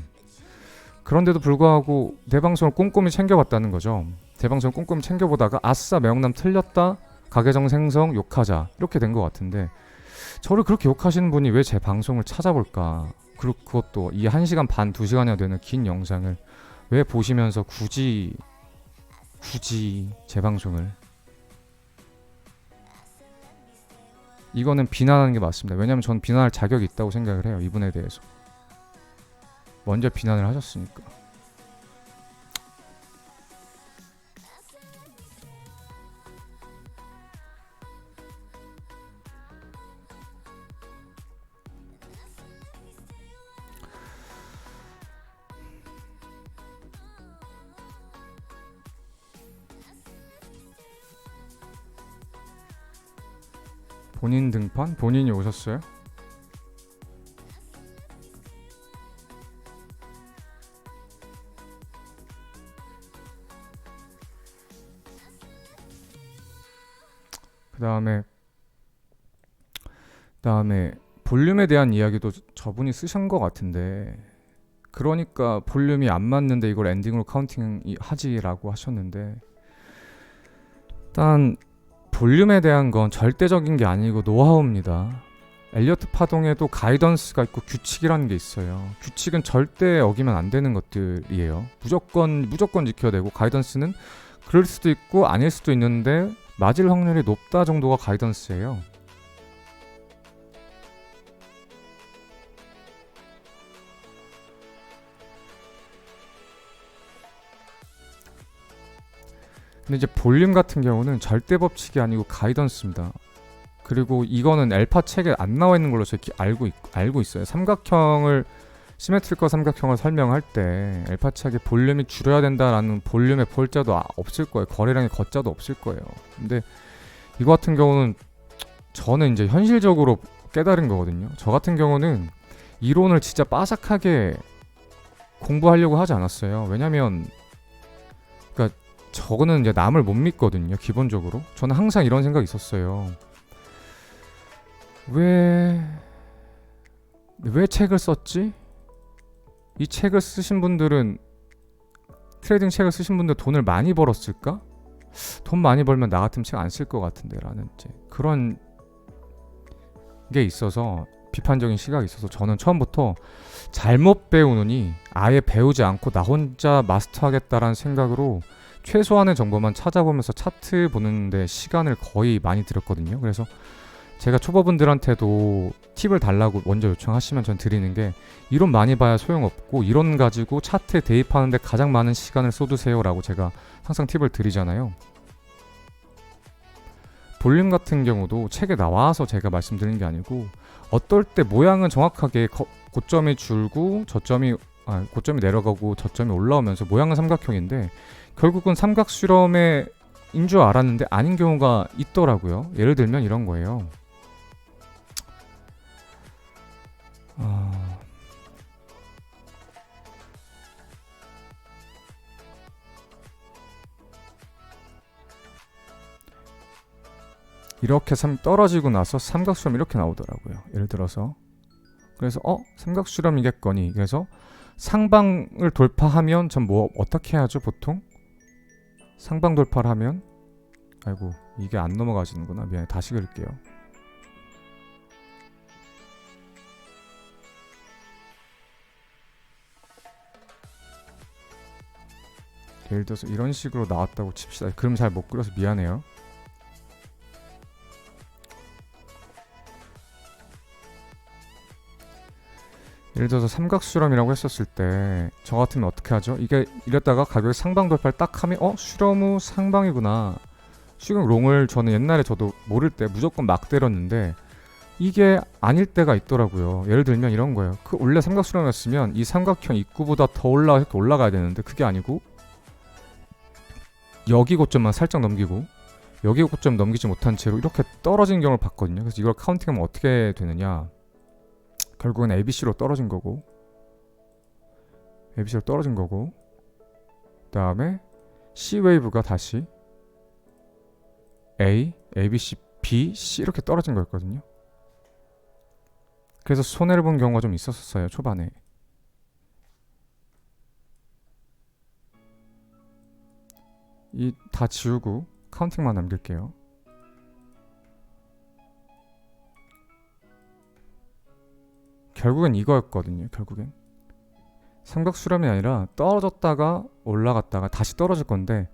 그런데도 불구하고 내 방송을 꼼꼼히 챙겨봤다는 거죠. 내 방송을 꼼꼼히 챙겨보다가 아싸 매형남 틀렸다, 가계정 생성, 욕하자, 이렇게 된 것 같은데, 저를 그렇게 욕하시는 분이 왜 제 방송을 찾아볼까? 그리고 그것도 이 1시간 반, 2시간이나 되는 긴 영상을 왜 보시면서 굳이 제 방송을. 이거는 비난하는 게 맞습니다. 왜냐면 저는 비난할 자격이 있다고 생각을 해요. 이분에 대해서 먼저 비난을 하셨으니까. 본인 등판? 본인이 오셨어요? 그 다음에 볼륨에 대한 이야기도 저분이 쓰신 것 같은데, 그러니까 볼륨이 안 맞는데 이걸 엔딩으로 카운팅 하지라고 하셨는데, 일단 볼륨에 대한 건 절대적인 게 아니고 노하우입니다. 엘리어트 파동에도 가이던스가 있고 규칙이라는 게 있어요. 규칙은 절대 어기면 안 되는 것들이에요. 무조건 지켜야 되고, 가이던스는 그럴 수도 있고 아닐 수도 있는데 맞을 확률이 높다 정도가 가이던스예요. 근데 이제 볼륨 같은 경우는 절대 법칙이 아니고 가이던스입니다. 그리고 이거는 엘파 책에 안 나와 있는 걸로 제가 알고 있어요. 시메트릭과 삼각형을 설명할 때 엘파 책에 볼륨이 줄여야 된다라는 볼륨의 볼자도 없을 거예요. 거래량의 거자도 없을 거예요. 근데 이거 같은 경우는 저는 이제 현실적으로 깨달은 거거든요. 저 같은 경우는 이론을 진짜 빠삭하게 공부하려고 하지 않았어요. 왜냐면 그러니까 저거는 이제 남을 못 믿거든요. 기본적으로 저는 항상 이런 생각이 있었어요. 왜 책을 썼지? 이 책을 쓰신 분들은, 트레이딩 책을 쓰신 분들 돈을 많이 벌었을까? 돈 많이 벌면 나 같으면 책 안 쓸 것 같은데 라는 이제 그런 게 있어서, 비판적인 시각이 있어서 저는 처음부터 잘못 배우느니 아예 배우지 않고 나 혼자 마스터하겠다라는 생각으로 최소한의 정보만 찾아보면서 차트 보는데 시간을 거의 많이 들였거든요. 그래서 제가 초보분들한테도 팁을 달라고 먼저 요청하시면 전 드리는 게, 이론 많이 봐야 소용없고 이론 가지고 차트에 대입하는데 가장 많은 시간을 쏟으세요 라고 제가 항상 팁을 드리잖아요. 볼륨 같은 경우도 책에 나와서 제가 말씀드리는 게 아니고, 어떨 때 모양은 정확하게 고점이 줄고 고점이 내려가고 저점이 올라오면서 모양은 삼각형인데 결국은 삼각 실험인 줄 알았는데 아닌 경우가 있더라고요. 예를 들면 이런 거예요. 이렇게 떨어지고 나서 삼각수렴 이렇게 나오더라고요. 예를 들어서 그래서 삼각수렴이겠거니. 그래서 상방을 돌파하면 전 뭐 어떻게 해야죠 보통? 상방 돌파를 하면 아이고 이게 안 넘어가지는구나. 미안해. 다시 그릴게요. 예를 들어서 이런 식으로 나왔다고 칩시다. 그럼 잘 못 그려서 미안해요. 예를 들어서 삼각수렴이라고 했었을 때 저 같으면 어떻게 하죠? 이게 이랬다가 가격에 상방 돌파를 딱 하면 수렴 후 상방이구나. 수경 롱을 저는 옛날에 저도 모를 때 무조건 막 때렸는데 이게 아닐 때가 있더라고요. 예를 들면 이런 거예요. 그 원래 삼각수렴이었으면 이 삼각형 입구보다 더 올라가야 되는데 그게 아니고 여기 고점만 살짝 넘기고 여기 고점 넘기지 못한 채로 이렇게 떨어진 경우를 봤거든요. 그래서 이걸 카운팅하면 어떻게 되느냐. 결국은 ABC로 떨어진 거고 ABC로 떨어진 거고 그 다음에 C웨이브가 다시 A, ABC, B, C 이렇게 떨어진 거였거든요. 그래서 손해를 본 경우가 좀 있었어요. 초반에. 이 다 지우고 카운팅만 남길게요. 결국엔 이거였거든요. 결국엔 삼각수렴이 아니라 떨어졌다가 올라갔다가 다시 떨어질 건데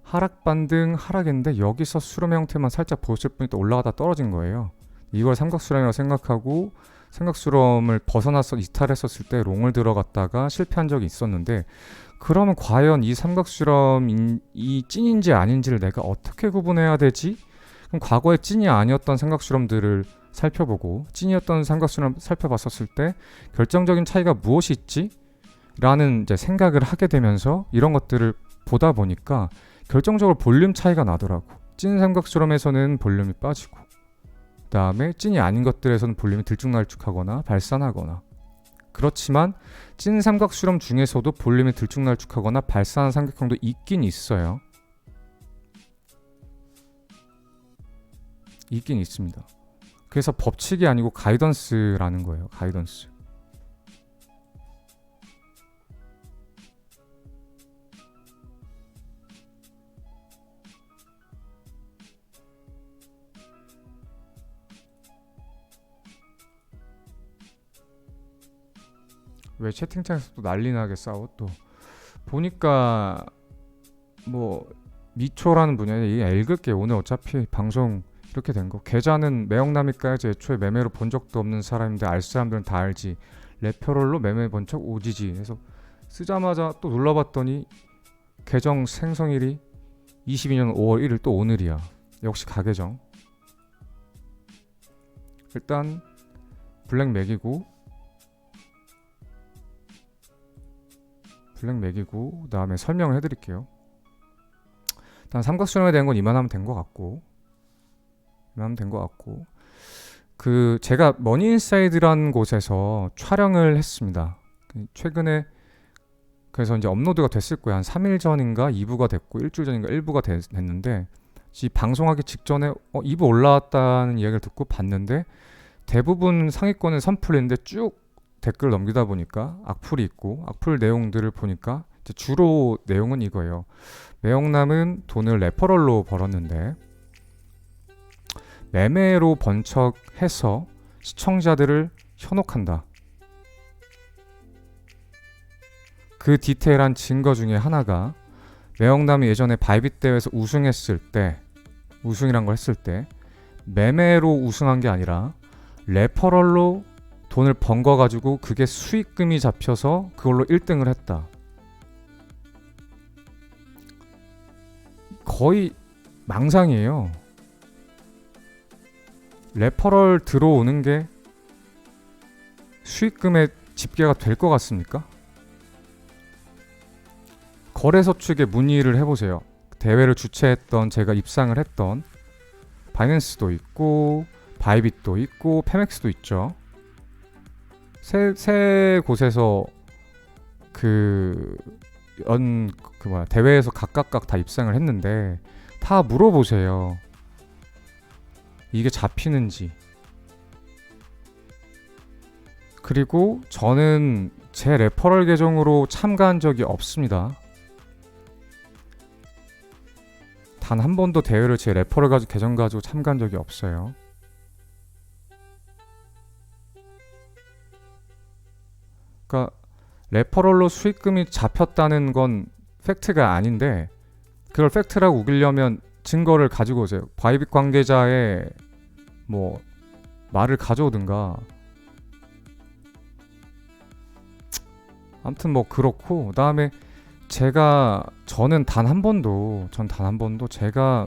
하락 반등 하락인데 여기서 수렴 형태만 살짝 보였을 뿐이 또 올라가다 떨어진 거예요. 이걸 삼각수렴이라고 생각하고 삼각수렴을 벗어나서 이탈했었을 때 롱을 들어갔다가 실패한 적이 있었는데 그러면 과연 이 삼각수렴이 찐인지 아닌지를 내가 어떻게 구분해야 되지? 그럼 과거에 찐이 아니었던 삼각수렴들을 살펴보고 찐이었던 삼각수렴 살펴봤었을 때 결정적인 차이가 무엇이 있지? 라는 이제 생각을 하게 되면서 이런 것들을 보다 보니까 결정적으로 볼륨 차이가 나더라고. 찐 삼각수렴에서는 볼륨이 빠지고 그 다음에 찐이 아닌 것들에서는 볼륨이 들쭉날쭉하거나 발산하거나 그렇지만 찐 삼각수렴 중에서도 볼륨이 들쭉날쭉하거나 발산한 삼각형도 있긴 있어요. 있긴 있습니다. 그래서 법칙이 아니고 가이던스라는 거예요. 가이던스. 왜 채팅창에서 또 난리나게 싸워 또 보니까 뭐 미초라는 분야에 이 읽을게. 오늘 어차피 방송 이렇게 된 거. 계좌는 매형남이까지 애초에 매매로 본 적도 없는 사람인데 알 사람들은 다 알지. 레퍼럴로 매매 본 척 오지지. 해서 쓰자마자 또 눌러봤더니 계정 생성일이 22년 5월 1일 또 오늘이야. 역시 가계정. 일단 블랙 맥이고 그 다음에 설명을 해드릴게요. 일단 삼각수렴에 대한 건 이만하면 된 것 같고 그 제가 머니인사이드라는 곳에서 촬영을 했습니다. 최근에 그래서 이제 업로드가 됐을 거예요. 한 3일 전인가 2부가 됐고 일주일 전인가 1부가 됐는데 이 방송하기 직전에 2부 올라왔다는 이야기를 듣고 봤는데 대부분 상위권은 선풀인데 쭉 댓글 넘기다 보니까 악플이 있고 악플 내용들을 보니까 이제 주로 내용은 이거예요. 매형남은 돈을 레퍼럴로 벌었는데 매매로 번척해서 시청자들을 현혹한다. 그 디테일한 증거 중에 하나가 매형남이 예전에 바이빗 대회에서 우승했을 때 우승이란 걸 했을 때 매매로 우승한 게 아니라 레퍼럴로 돈을 번 거 가지고 그게 수익금이 잡혀서 그걸로 1등을 했다. 거의 망상이에요. 레퍼럴 들어오는 게 수익금의 집계가 될 것 같습니까? 거래소 측에 문의를 해보세요. 대회를 주최했던 제가 입상을 했던 바이낸스도 있고 바이빗도 있고 페맥스도 있죠. 세 곳에서 대회에서 각각 다 입상을 했는데 다 물어보세요. 이게 잡히는지. 그리고 저는 제 레퍼럴 계정으로 참가한 적이 없습니다. 단 한 번도 대회를 제 레퍼럴 계정 가지고 참가한 적이 없어요. 그러니까 레퍼럴로 수익금이 잡혔다는 건 팩트가 아닌데 그걸 팩트라고 우기려면 증거를 가지고 오세요. 바이빗 관계자의 뭐 말을 가져오든가. 아무튼 뭐 그렇고, 그다음에 저는 단 한 번도 제가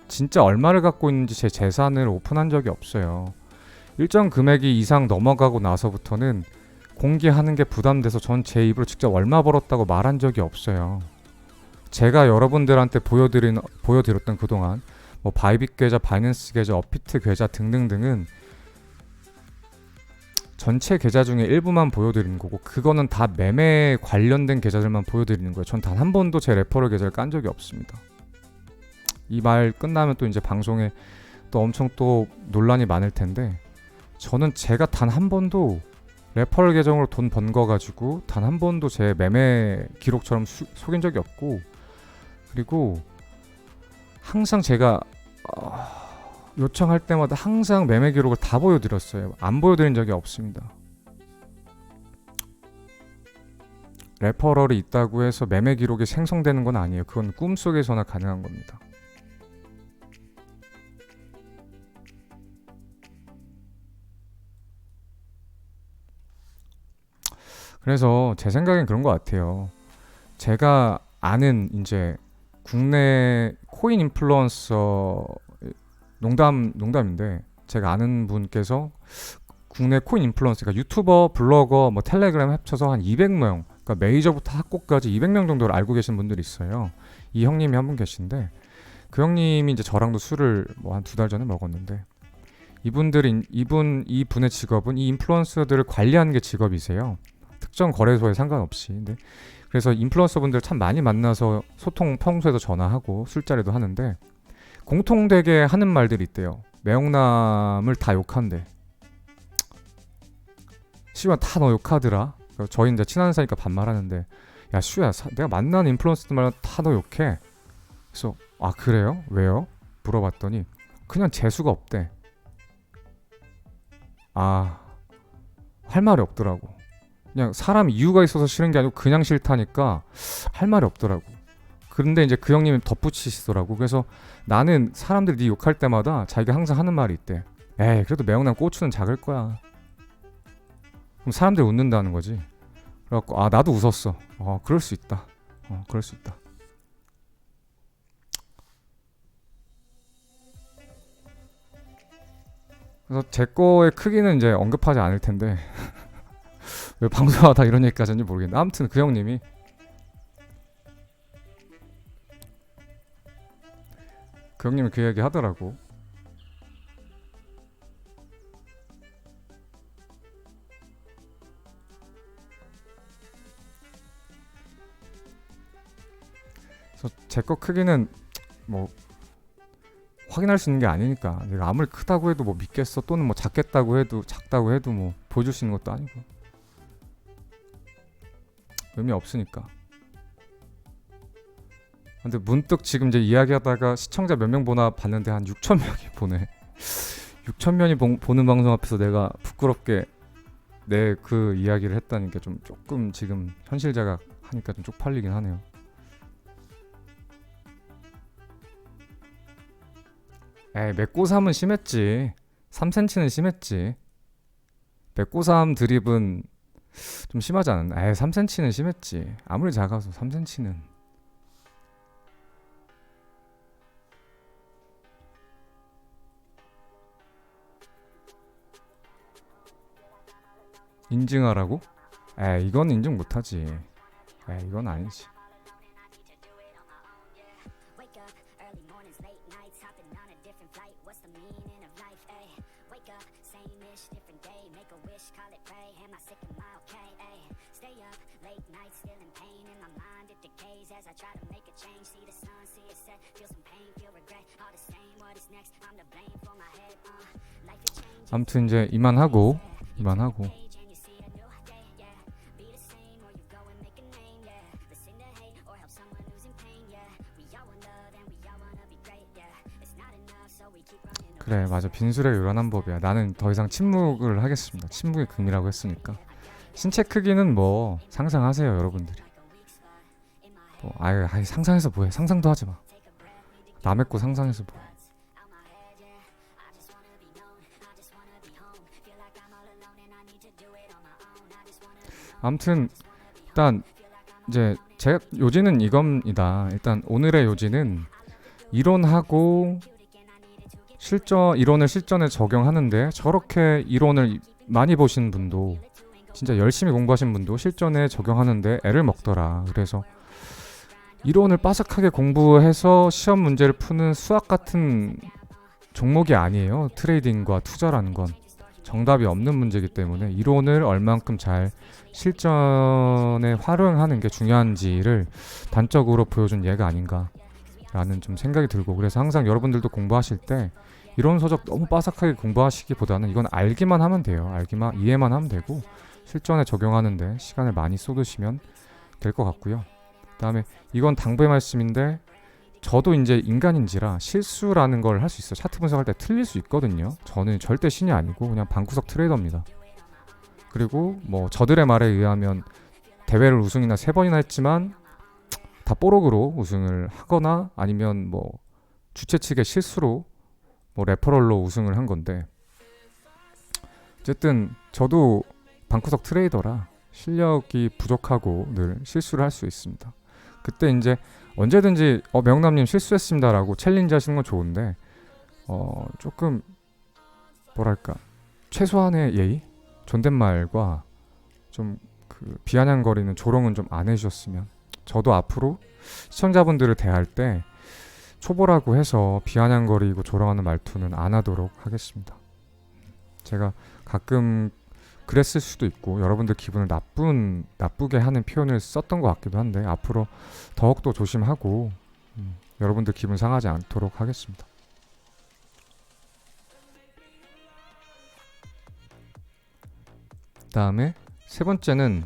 진짜 얼마를 갖고 있는지 제 재산을 오픈한 적이 없어요. 일정 금액이 이상 넘어가고 나서부터는 공개하는 게 부담돼서 전 제 입으로 직접 얼마 벌었다고 말한 적이 없어요. 제가 여러분들한테 보여드렸던 그동안 뭐 바이빗 계좌, 바이낸스 계좌, 업비트 계좌 등등등은 전체 계좌 중에 일부만 보여드리는 거고, 그거는 다 매매 관련된 계좌들만 보여드리는 거예요. 전 단 한 번도 제 레퍼럴 계좌를 깐 적이 없습니다. 이 말 끝나면 또 이제 방송에 또 엄청 또 논란이 많을 텐데, 저는 제가 단 한 번도 레퍼럴 계정으로 돈 번 거 가지고 단 한 번도 제 매매 기록처럼 속인 적이 없고, 그리고 항상 제가 요청할 때마다 항상 매매 기록을 다 보여드렸어요. 안 보여드린 적이 없습니다. 레퍼럴이 있다고 해서 매매 기록이 생성되는 건 아니에요. 그건 꿈속에서나 가능한 겁니다. 그래서 제 생각엔 그런 것 같아요. 제가 아는 이제 국내 코인 인플루언서, 농담인데 제가 아는 분께서 국내 코인 인플루언서, 그러니까 유튜버, 블로거, 뭐 텔레그램 합쳐서 한 200명, 그러니까 메이저부터 하고까지 200명 정도를 알고 계신 분들이 있어요. 이 형님이 한 분 계신데, 그 형님이 이제 저랑도 술을 뭐 한 2달 전에 먹었는데, 이분의 직업은 이 인플루언서들을 관리하는 게 직업이세요. 특정 거래소에 상관없이. 근데 그래서 인플루언서 분들 참 많이 만나서 소통, 평소에도 전화하고 술자리도 하는데, 공통되게 하는 말들이 있대요. 매형남을 다 욕한대. 씨발 다 너 욕하더라. 저희 이제 친한 사이니까 반말하는데, 야 슈야, 내가 만나는 인플루언서들만 다 너 욕해. 그래서 아 그래요? 왜요? 물어봤더니 그냥 재수가 없대. 아, 할 말이 없더라고. 그냥 사람 이유가 있어서 싫은 게 아니고 그냥 싫다니까 할 말이 없더라고. 그런데 이제 그 형님이 덧붙이시더라고. 그래서 나는 사람들이 네 욕할 때마다 자기가 항상 하는 말이 있대. 에이, 그래도 매형남 고추는 작을 거야. 그럼 사람들이 웃는다는 거지. 그래갖고 아, 나도 웃었어. 그럴 수 있다. 그럴 수 있다. 그래서 제 거의 크기는 이제 언급하지 않을 텐데 왜 방송하다 이런 얘기까지 하는지 모르겠는데, 아무튼 그 형님이 그 얘기 하더라고. 그래서 제 거 크기는 뭐 확인할 수 있는 게 아니니까, 내가 아무리 크다고 해도 뭐 믿겠어, 또는 뭐 작다고 해도 뭐 보여줄 수 있는 것도 아니고 의미 없으니까. 근데 문득 지금 이제 이야기하다가 시청자 몇 명 보나 봤는데 한 6,000명이 보네. 6,000명이 보는 방송 앞에서 내가 부끄럽게 내 그 이야기를 했다는 게 좀 조금 지금 현실자가 하니까 좀 쪽팔리긴 하네요. 에이, 맥고3은 심했지. 3cm는 심했지. 맥고3 드립은 좀 심하지 않았나? 에이, 3cm는 심했지. 아무리 작아서 3cm는. 인증하라고? 에이, 이건 인증 못하지. 에이, 이건 아니지. 아무튼 이제 이만하고 그래 맞아 빈술의 요란한 법이야. 나는 더 이상 침묵을 하겠습니다. 침묵의 금이라고 했으니까. 신체 크기는 뭐 상상하세요 여러분들이. 뭐 아유 상상해서 뭐해. 상상도 하지 마. 남의 거 상상해서 뭐해. 아무튼 일단 이제 제 요지는 이겁니다. 일단 오늘의 요지는 이론하고 이론을 실전에 적용하는데 저렇게 이론을 많이 보신 분도 진짜 열심히 공부하신 분도 실전에 적용하는데 애를 먹더라. 그래서 이론을 빠삭하게 공부해서 시험 문제를 푸는 수학 같은 종목이 아니에요. 트레이딩과 투자라는 건 정답이 없는 문제이기 때문에 이론을 얼만큼 잘 실전에 활용하는 게 중요한지를 단적으로 보여준 예가 아닌가라는 좀 생각이 들고, 그래서 항상 여러분들도 공부하실 때 이론 서적 너무 빠삭하게 공부하시기보다는 이건 알기만 하면 돼요. 이해만 하면 되고 실전에 적용하는데 시간을 많이 쏟으시면 될 것 같고요. 그 다음에 이건 당부의 말씀인데 저도 이제 인간인지라 실수라는 걸 할 수 있어요. 차트 분석할 때 틀릴 수 있거든요. 저는 절대 신이 아니고 그냥 방구석 트레이더입니다. 그리고 뭐 저들의 말에 의하면 대회를 우승이나 3번이나 했지만 다 뽀록으로 우승을 하거나 아니면 뭐 주최 측의 실수로 뭐 레퍼럴로 우승을 한 건데, 어쨌든 저도 방구석 트레이더라 실력이 부족하고 늘 실수를 할 수 있습니다. 그때 이제 언제든지 명남님 실수했습니다라고 챌린지 하시는 건 좋은데 조금 뭐랄까 최소한의 예의, 존댓말과 좀 그 비아냥거리는 조롱은 좀 안 해주셨으면. 저도 앞으로 시청자분들을 대할 때 초보라고 해서 비아냥거리고 조롱하는 말투는 안 하도록 하겠습니다. 제가 가끔 그랬을 수도 있고 여러분들 기분을 나쁘게 하는 표현을 썼던 것 같기도 한데 앞으로 더욱더 조심하고 여러분들 기분 상하지 않도록 하겠습니다. 그 다음에 세 번째는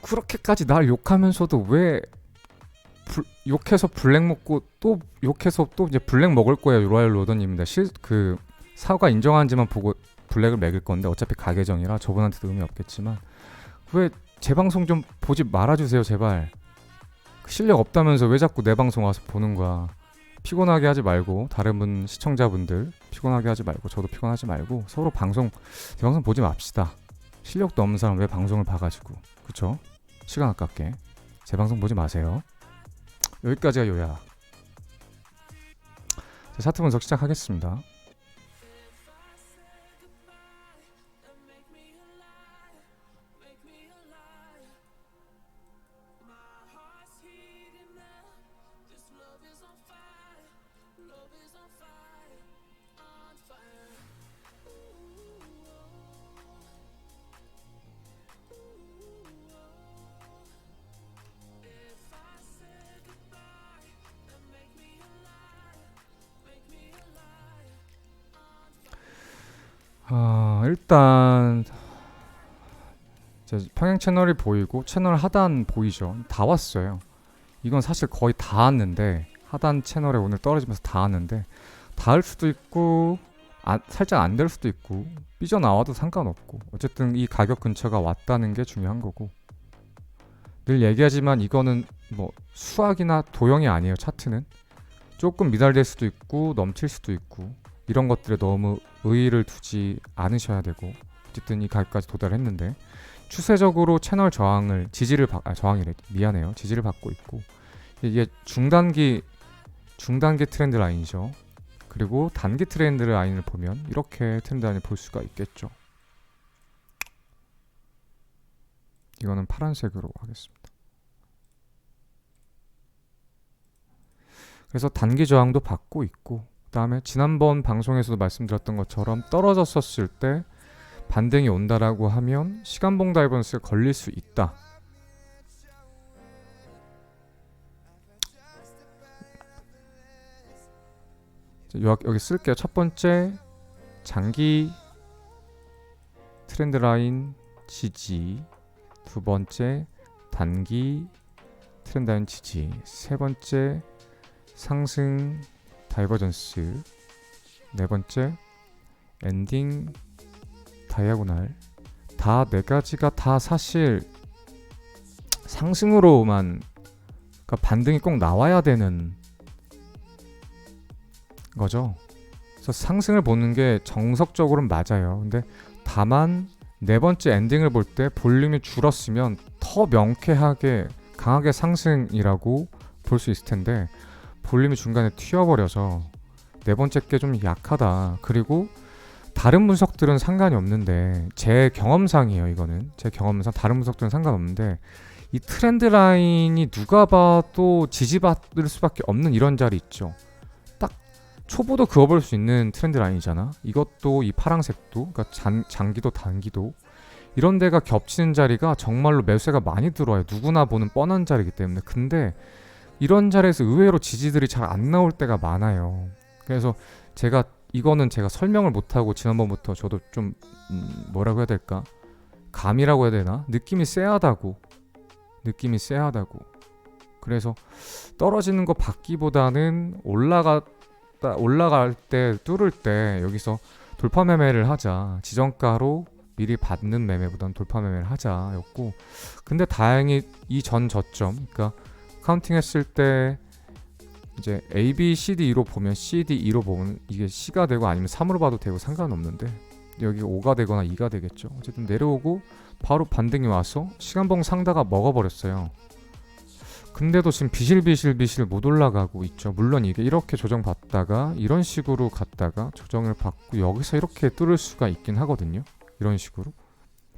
그렇게까지 날 욕하면서도 왜 욕해서 블랙 먹고 또 욕해서 또 이제 블랙 먹을 거예요. 로얄 로더님입니다. 그 사과 인정하는지만 보고 블랙을 먹일 건데 어차피 가계정이라 저분한테도 의미 없겠지만 왜 제 방송 좀 보지 말아주세요 제발. 실력 없다면서 왜 자꾸 내 방송 와서 보는 거야. 피곤하게 하지 말고 다른 분 시청자분들 피곤하게 하지 말고 저도 피곤하지 말고 서로 제 방송 보지 맙시다. 실력도 없는 사람 왜 방송을 봐가지고 그쵸? 시간 아깝게 제 방송 보지 마세요. 여기까지가 요약. 차트 분석 시작하겠습니다. 일단 평행 채널이 보이고 채널 하단 보이죠. 다 왔어요. 이건 사실 거의 다 왔는데 하단 채널에 오늘 떨어지면서 다 왔는데 닿을 수도 있고 살짝 안 될 수도 있고 삐져나와도 상관없고 어쨌든 이 가격 근처가 왔다는 게 중요한 거고, 늘 얘기하지만 이거는 뭐 수학이나 도형이 아니에요. 차트는 조금 미달될 수도 있고 넘칠 수도 있고 이런 것들에 너무 의의를 두지 않으셔야 되고, 어쨌든 이 가격까지 도달했는데 추세적으로 채널 지지를 받고 있고, 이게 중단기 트렌드 라인이죠. 그리고 단기 트렌드 라인을 보면 이렇게 트렌드 라인을 볼 수가 있겠죠. 이거는 파란색으로 하겠습니다. 그래서 단기 저항도 받고 있고, 그 다음에 지난번 방송에서도 말씀드렸던 것처럼 떨어졌었을 때 반등이 온다라고 하면 시간봉 다이버전스가 걸릴 수 있다. 여기 쓸게요. 첫 번째 장기 트렌드 라인 지지, 두 번째 단기 트렌드 라인 지지, 세 번째 상승 다이버전스, 네 번째 엔딩 다이아고날. 다 네 가지가 다 사실 상승으로만, 그러니까 반등이 꼭 나와야 되는 거죠. 그래서 상승을 보는 게 정석적으로는 맞아요. 근데 다만 네 번째 엔딩을 볼 때 볼륨이 줄었으면 더 명쾌하게 강하게 상승이라고 볼 수 있을 텐데 볼륨이 중간에 튀어버려서 네 번째 게 좀 약하다. 그리고 다른 분석들은 상관이 없는데, 제 경험상이에요. 이거는 제 경험상, 다른 분석들은 상관없는데 이 트렌드 라인이 누가 봐도 지지받을 수밖에 없는 이런 자리 있죠. 딱 초보도 그어볼 수 있는 트렌드 라인이잖아. 이것도 이 파랑색도, 그러니까 장기도 단기도 이런 데가 겹치는 자리가 정말로 매수세가 많이 들어와요. 누구나 보는 뻔한 자리이기 때문에. 근데 이런 자리에서 의외로 지지들이 잘 안 나올 때가 많아요. 그래서 이거는 제가 설명을 못하고 지난번부터 저도 좀 뭐라고 해야 될까? 감이라고 해야 되나? 느낌이 쎄하다고. 그래서 떨어지는 거 받기보다는 올라갈 때, 뚫을 때 여기서 돌파 매매를 하자. 지정가로 미리 받는 매매보다는 돌파 매매를 하자였고, 근데 다행히 이 전 저점, 그러니까 카운팅 했을 때 이제 A, B, C, D, 2로 보면 C, D, 2로 보면 이게 C가 되고 아니면 3으로 봐도 되고 상관없는데 여기 5가 되거나 2가 되겠죠. 어쨌든 내려오고 바로 반등이 와서 시간봉 상다가 먹어버렸어요. 근데도 지금 비실비실 못 올라가고 있죠. 물론 이게 이렇게 조정받다가 이런 식으로 갔다가 조정을 받고 여기서 이렇게 뚫을 수가 있긴 하거든요. 이런 식으로.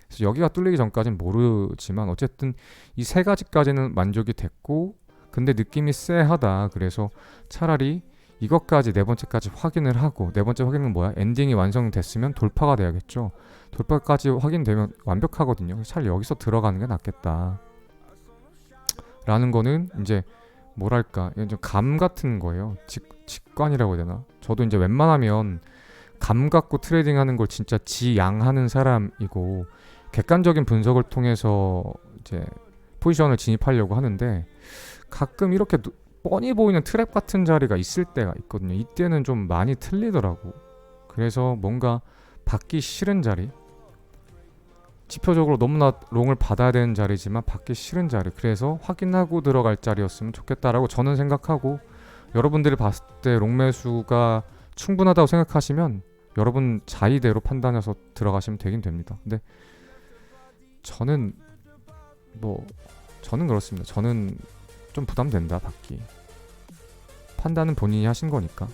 그래서 여기가 뚫리기 전까지는 모르지만 어쨌든 이 세 가지까지는 만족이 됐고, 근데 느낌이 쎄하다. 그래서 차라리 이것까지 네 번째까지 확인을 하고, 네 번째 확인은 뭐야? 엔딩이 완성됐으면 돌파가 돼야겠죠. 돌파까지 확인되면 완벽하거든요. 차라리 여기서 들어가는 게 낫겠다 라는 거는 이제 뭐랄까, 이건 좀 감 같은 거예요. 직관이라고 해야 되나? 저도 이제 웬만하면 감 갖고 트레이딩 하는 걸 진짜 지양하는 사람이고, 객관적인 분석을 통해서 이제 포지션을 진입하려고 하는데, 가끔 이렇게 뻔히 보이는 트랩 같은 자리가 있을 때가 있거든요. 이때는 좀 많이 틀리더라고. 그래서 뭔가 받기 싫은 자리, 지표적으로 너무나 롱을 받아야 되는 자리지만 받기 싫은 자리, 그래서 확인하고 들어갈 자리였으면 좋겠다라고 저는 생각하고, 여러분들이 봤을 때 롱 매수가 충분하다고 생각하시면 여러분 자의대로 판단해서 들어가시면 되긴 됩니다. 근데 저는 그렇습니다. 저는 좀 부담된다, 받기. 판단은 본인이 하신 거니까.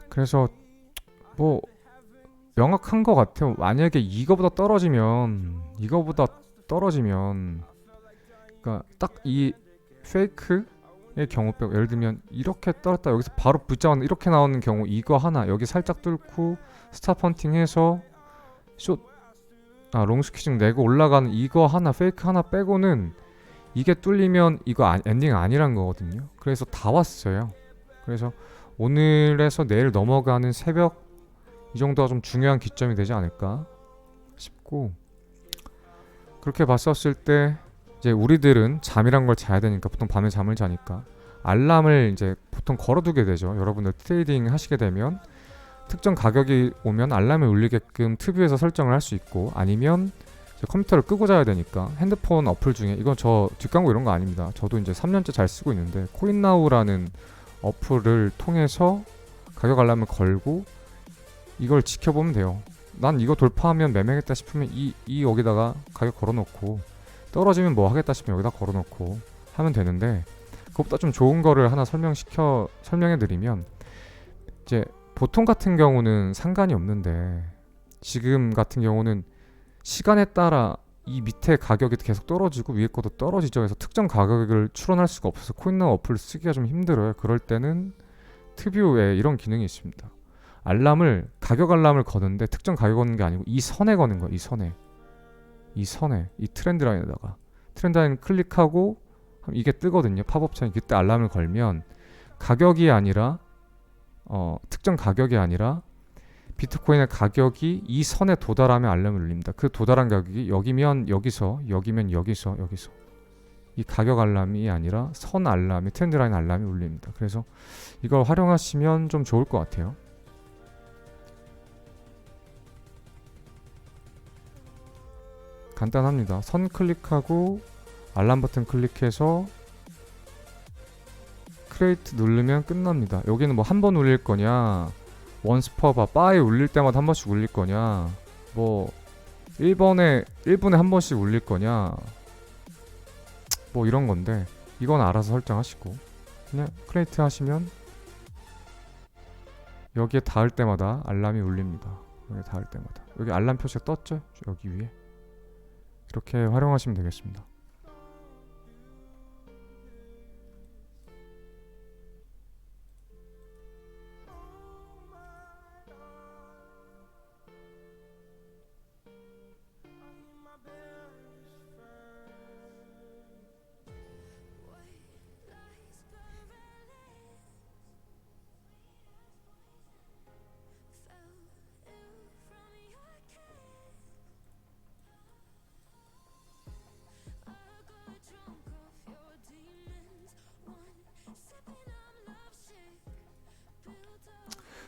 그래서 뭐 명확한 것 같아요. 만약에 이거보다 떨어지면, 그러니까 딱 이 페이크의 경우 빼고, 예를 들면 이렇게 떨었다 여기서 바로 붙잡았는데 이렇게 나오는 경우, 이거 하나 여기 살짝 뚫고 스탑 헌팅해서 롱스퀴징 내고 올라가는 이거 하나, 페이크 하나 빼고는 이게 뚫리면 이거 엔딩 아니란 거거든요. 그래서 다 왔어요. 그래서 오늘에서 내일 넘어가는 새벽 이 정도가 좀 중요한 기점이 되지 않을까 싶고, 그렇게 봤었을 때 이제 우리들은 잠이란 걸 자야 되니까, 보통 밤에 잠을 자니까 알람을 이제 보통 걸어두게 되죠. 여러분들 트레이딩 하시게 되면 특정 가격이 오면 알람이 울리게끔 튜브에서 설정을 할 수 있고, 아니면 컴퓨터를 끄고 자야 되니까 핸드폰 어플 중에, 이건 저 뒷광고 이런 거 아닙니다. 저도 이제 3년째 잘 쓰고 있는데 코인나우라는 어플을 통해서 가격 알람을 걸고 이걸 지켜보면 돼요. 난 이거 돌파하면 매매하겠다 싶으면 여기다가 가격 걸어놓고, 떨어지면 뭐 하겠다 싶으면 여기다 걸어놓고 하면 되는데, 그것보다 좀 좋은 거를 하나 설명해 드리면, 이제 보통 같은 경우는 상관이 없는데 지금 같은 경우는 시간에 따라 이 밑에 가격이 계속 떨어지고 위에 것도 떨어지죠. 그래서 특정 가격을 추론할 수가 없어서 코인나우 어플을 쓰기가 좀 힘들어요. 그럴 때는 트뷰에 이런 기능이 있습니다. 가격 알람을 거는데 특정 가격 거는 게 아니고 이 선에 거는 거예요. 이 선에 이 트렌드 라인에다가 트렌드 라인 클릭하고 이게 뜨거든요. 팝업 창이. 그때 알람을 걸면 가격이 아니라 특정 가격이 아니라 비트코인의 가격이 이 선에 도달하면 알람을 울립니다. 그 도달한 가격이 여기면 여기서, 여기면 여기서 이 가격 알람이 아니라 선 알람이, 트렌드 라인 알람이 울립니다. 그래서 이걸 활용하시면 좀 좋을 것 같아요. 간단합니다. 선 클릭하고 알람 버튼 클릭해서 크레이트 누르면 끝납니다. 여기는 뭐 한 번 울릴 거냐, 원스퍼바 바에 울릴 때마다 한 번씩 울릴 거냐, 뭐 1분에 한 번씩 울릴 거냐, 뭐 이런 건데 이건 알아서 설정하시고 그냥 크레이트 하시면 여기에 닿을 때마다 알람이 울립니다. 여기 닿을 때마다 여기 알람 표시가 떴죠? 여기 위에 이렇게 활용하시면 되겠습니다.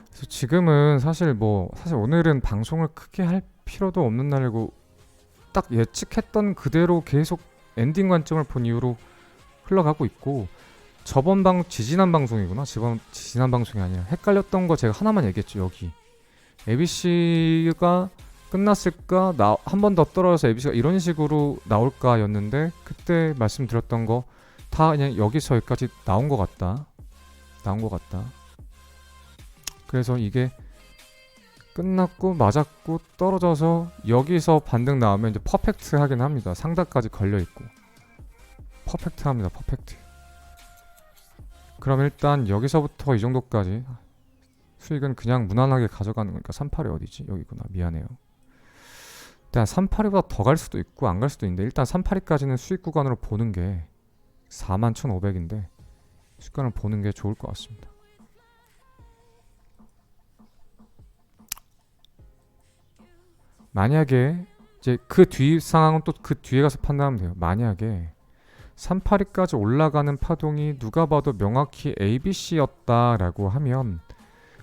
그래서 지금은 사실 오늘은 방송을 크게 할 필요도 없는 날이고 딱 예측했던 그대로 계속 엔딩 관점을 본 이후로 흘러가고 있고, 지지난 방송이구나. 지난 방송이 아니라 헷갈렸던 거 제가 하나만 얘기했죠. 여기 ABC가 끝났을까, 한 번 더 떨어져서 ABC가 이런 식으로 나올까 였는데, 그때 말씀드렸던 거 다 그냥 여기서 여기까지 나온 것 같다. 그래서 이게 끝났고 맞았고 떨어져서 여기서 반등 나오면 이제 퍼펙트 하긴 합니다. 상단까지 걸려있고 퍼펙트 합니다. 퍼펙트. 그럼 일단 여기서부터 이 정도까지 수익은 그냥 무난하게 가져가는 거니까. 382 어디지? 여기구나. 미안해요. 일단 382보다 더 갈 수도 있고 안 갈 수도 있는데, 일단 382까지는 수익 구간으로 보는 게 41,500인데 수익 구간을 보는 게 좋을 것 같습니다. 만약에 이제 그 뒤 상황은 또 그 뒤에 가서 판단하면 돼요. 만약에 382까지 올라가는 파동이 누가 봐도 명확히 ABC였다라고 하면,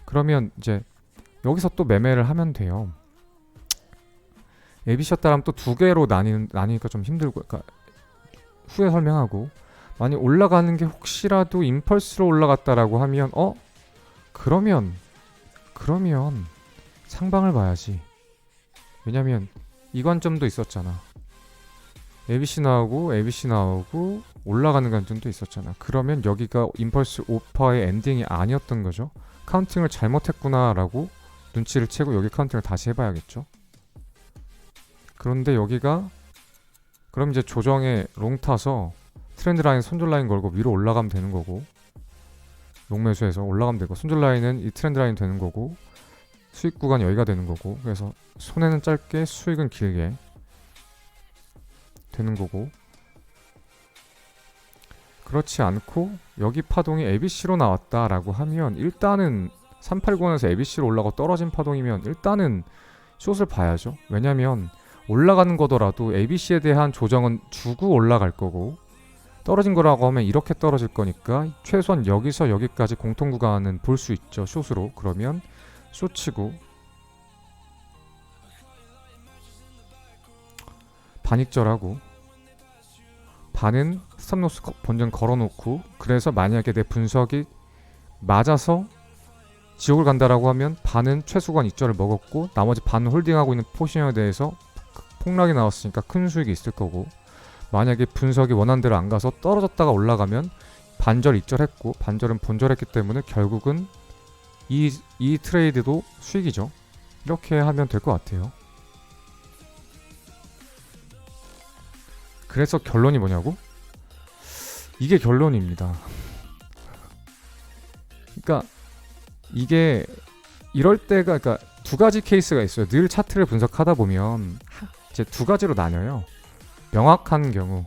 그러면 이제 여기서 또 매매를 하면 돼요. ABC였다라면 또 두 개로 나뉘니까 좀 힘들고, 그러니까 후에 설명하고, 만약 올라가는 게 혹시라도 임펄스로 올라갔다라고 하면 그러면 상방을 봐야지. 왜냐면 이 관점도 있었잖아. ABC 나오고 올라가는 관점도 있었잖아. 그러면 여기가 임펄스 오퍼의 엔딩이 아니었던 거죠. 카운팅을 잘못했구나라고 눈치를 채고 여기 카운팅을 다시 해봐야겠죠. 그런데 여기가 그럼 이제 조정에 롱 타서 트렌드 라인, 손절 라인 걸고 위로 올라가면 되는 거고, 롱매수해서 올라가면 되고, 손절 라인은 이 트렌드 라인 되는 거고, 수익 구간 여기가 되는 거고, 그래서 손해는 짧게 수익은 길게 되는 거고, 그렇지 않고 여기 파동이 ABC로 나왔다라고 하면 일단은 380원에서 ABC로 올라가고 떨어진 파동이면 일단은 숏을 봐야죠. 왜냐면 올라가는 거더라도 ABC에 대한 조정은 주고 올라갈 거고, 떨어진 거라고 하면 이렇게 떨어질 거니까 최소한 여기서 여기까지 공통 구간은 볼 수 있죠. 숏으로. 그러면 숏 치고 반익절하고 반은 스탑로스 본전 걸어놓고, 그래서 만약에 내 분석이 맞아서 지옥을 간다라고 하면 반은 최소간 익절을 먹었고 나머지 반은 홀딩하고 있는 포지션에 대해서 폭락이 나왔으니까 큰 수익이 있을 거고, 만약에 분석이 원한대로 안 가서 떨어졌다가 올라가면 반절 익절했고 반절은 본절했기 때문에 결국은 이 트레이드도 수익이죠. 이렇게 하면 될 것 같아요. 그래서 결론이 뭐냐고? 이게 결론입니다. 그러니까 이게 이럴 때가 그러니까 두 가지 케이스가 있어요. 늘 차트를 분석하다 보면 이제 두 가지로 나뉘어요. 명확한 경우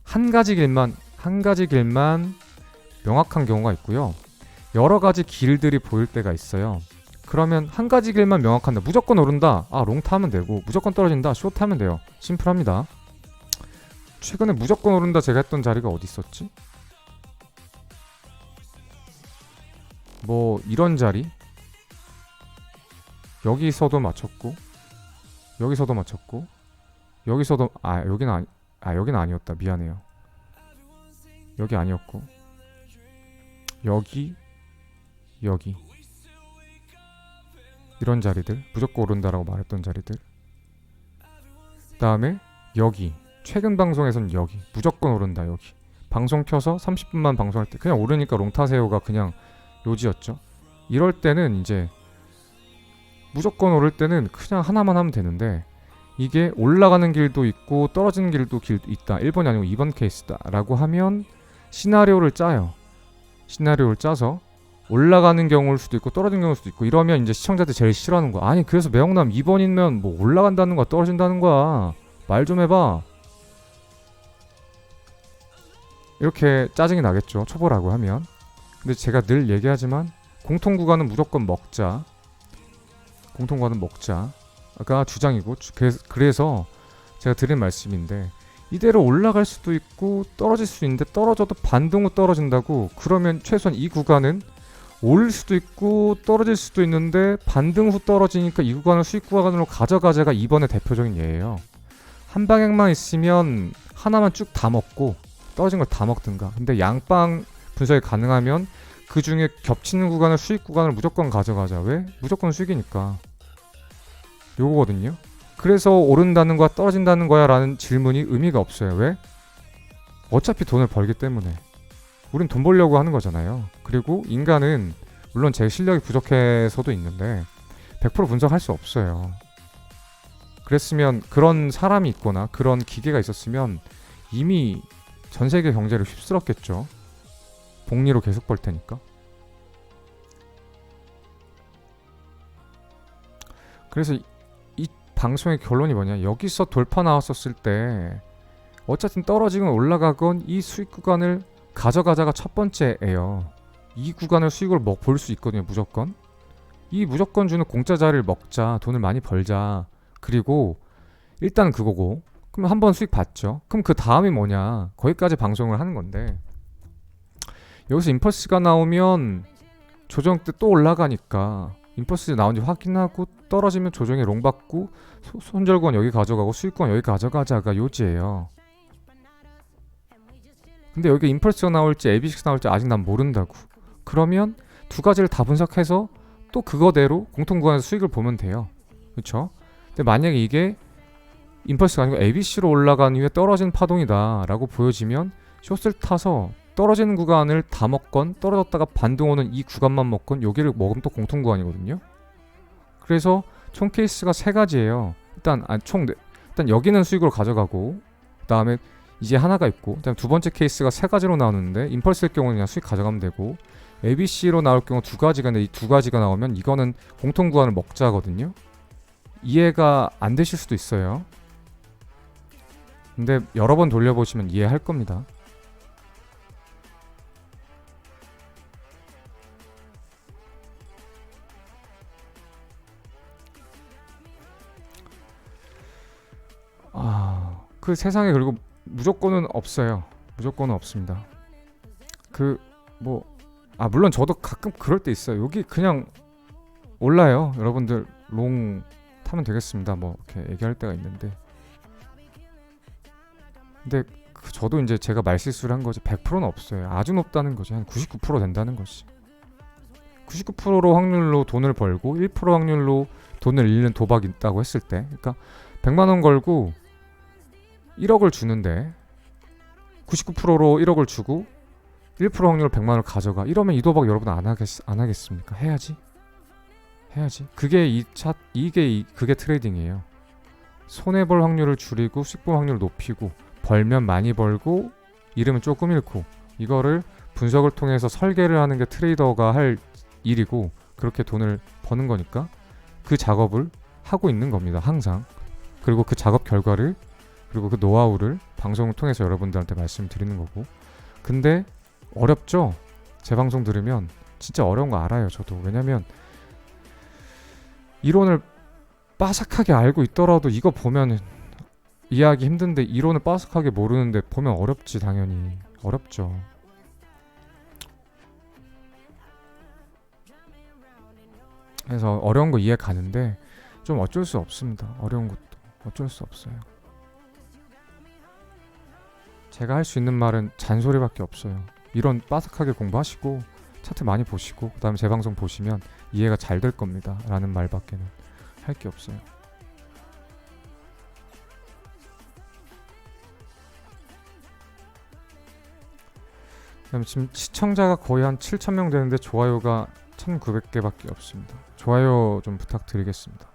한 가지 길만 명확한 경우가 있고요. 여러 가지 길들이 보일 때가 있어요. 그러면 한 가지 길만 명확한데 무조건 오른다. 아, 롱 타면 되고 무조건 떨어진다. 숏 타면 돼요. 심플합니다. 최근에 무조건 오른다 제가 했던 자리가 어디 있었지? 뭐 이런 자리 여기서도 맞췄고 여기서도 맞췄고 여기서도 여기는 아니었다. 미안해요. 여기 아니었고 여기 이런 자리들 무조건 오른다라고 말했던 자리들 그 다음에 여기 최근 방송에선 여기 무조건 오른다. 여기 방송 켜서 30분만 방송할 때 그냥 오르니까 롱 타세요가 그냥 요지였죠. 이럴 때는 이제 무조건 오를 때는 그냥 하나만 하면 되는데 이게 올라가는 길도 있고 떨어지는 길도 있다. 1번이 아니고 2번 케이스다 라고 하면 시나리오를 짜요. 시나리오를 짜서 올라가는 경우일 수도 있고 떨어지는 경우일 수도 있고 이러면 이제 시청자들이 제일 싫어하는 거야. 아니 그래서 매형남 2번이면 뭐 올라간다는 거야 떨어진다는 거야. 말 좀 해봐. 이렇게 짜증이 나겠죠. 초보라고 하면. 근데 제가 늘 얘기하지만 공통구간은 무조건 먹자. 공통구간은 먹자가 주장이고 그래서 제가 드린 말씀인데 이대로 올라갈 수도 있고 떨어질 수 있는데 떨어져도 반등 후 떨어진다고 그러면 최소한 이 구간은 오를 수도 있고 떨어질 수도 있는데 반등 후 떨어지니까 이 구간을 수익 구간으로 가져가자가 이번의 대표적인 예예요. 한 방향만 있으면 하나만 쭉 다 먹고 떨어진 걸 다 먹든가. 근데 양방 분석이 가능하면 그 중에 겹치는 구간을 수익 구간을 무조건 가져가자. 왜? 무조건 수익이니까. 요거거든요. 그래서 오른다는 거야 떨어진다는 거야 라는 질문이 의미가 없어요. 왜? 어차피 돈을 벌기 때문에. 우린 돈 벌려고 하는 거잖아요. 그리고 인간은 물론 제 실력이 부족해서도 있는데 100% 분석할 수 없어요. 그랬으면 그런 사람이 있거나 그런 기계가 있었으면 이미 전 세계 경제를 휩쓸었겠죠. 복리로 계속 벌 테니까. 그래서 이 방송의 결론이 뭐냐. 여기서 돌파 나왔었을 때 어쨌든 떨어지건 올라가건 이 수익 구간을 가져가자가 첫 번째예요. 이 구간을 수익으로 볼 수 있거든요. 무조건. 이 무조건 주는 공짜 자리를 먹자. 돈을 많이 벌자. 그리고 일단 그거고 그럼 한번 수익 봤죠. 그럼 그 다음이 뭐냐. 거기까지 방송을 하는 건데 여기서 임펄스가 나오면 조정 때 또 올라가니까 임펄스 나온지 확인하고 떨어지면 조정에 롱 받고 손절권 여기 가져가고 수익권 여기 가져가자가 요지예요. 근데 여기 임펄스가 나올지 AB6 나올지 아직 난 모른다고. 그러면 두 가지를 다 분석해서 또 그거대로 공통구간에서 수익을 보면 돼요. 그렇죠? 근데 만약에 이게 임펄스가 아니고 ABC로 올라간 이후에 떨어진 파동이다 라고 보여지면 숏을 타서 떨어지는 구간을 다 먹건 떨어졌다가 반등 오는 이 구간만 먹건 여기를 먹으면 또 공통구간이거든요. 그래서 총 케이스가 세 가지예요. 일단 여기는 수익으로 가져가고 그 다음에 이제 하나가 있고 그다음 두 번째 케이스가 세 가지로 나오는데 임펄스일 경우는 그냥 수익 가져가면 되고 ABC로 나올 경우 두 가지가 있는데 이 두 가지가 나오면 이거는 공통구간을 먹자거든요. 이해가 안 되실 수도 있어요. 근데 여러 번 돌려보시면 이해할 겁니다. 그 세상에 그리고 무조건은 없어요. 무조건은 없습니다. 물론 저도 가끔 그럴 때 있어요. 여기 그냥 올라요. 여러분들 롱 타면 되겠습니다. 뭐 이렇게 얘기할 때가 있는데 근데 저도 이제 제가 말실수를 한 거지 100%는 없어요. 아주 높다는 거지. 한 99% 된다는 거지. 99% 확률로 돈을 벌고 1% 확률로 돈을 잃는 도박이 있다고 했을 때 그러니까 100만 원 걸고 1억을 주는데 99%로 1억을 주고 1% 확률로 100만원을 가져가. 이러면 이 도박 여러분 안 하겠습니까? 해야지. 그게 트레이딩이에요. 손해볼 확률을 줄이고 수익볼 확률을 높이고, 벌면 많이 벌고 잃으면 조금 잃고, 이거를 분석을 통해서 설계를 하는 게 트레이더가 할 일이고, 그렇게 돈을 버는 거니까 그 작업을 하고 있는 겁니다, 항상. 그리고 그 작업 결과를, 그리고 그 노하우를 방송을 통해서 여러분들한테 말씀드리는 거고. 근데 어렵죠? 제 방송 들으면 진짜 어려운 거 알아요, 저도. 왜냐면 이론을 빠삭하게 알고 있더라도 이거 보면 이해하기 힘든데, 이론을 빠삭하게 모르는데 보면 어렵지. 당연히 어렵죠. 그래서 어려운 거 이해 가는데 좀 어쩔 수 없습니다. 어려운 것도 어쩔 수 없어요. 제가 할 수 있는 말은 잔소리밖에 없어요. 이런 빠삭하게 공부하시고 차트 많이 보시고 그 다음에 제 방송 보시면 이해가 잘 될 겁니다 라는 말밖에는 할 게 없어요. 그다음에 지금 시청자가 거의 한 7,000명 되는데 좋아요가 1,900개밖에 없습니다. 좋아요 좀 부탁드리겠습니다.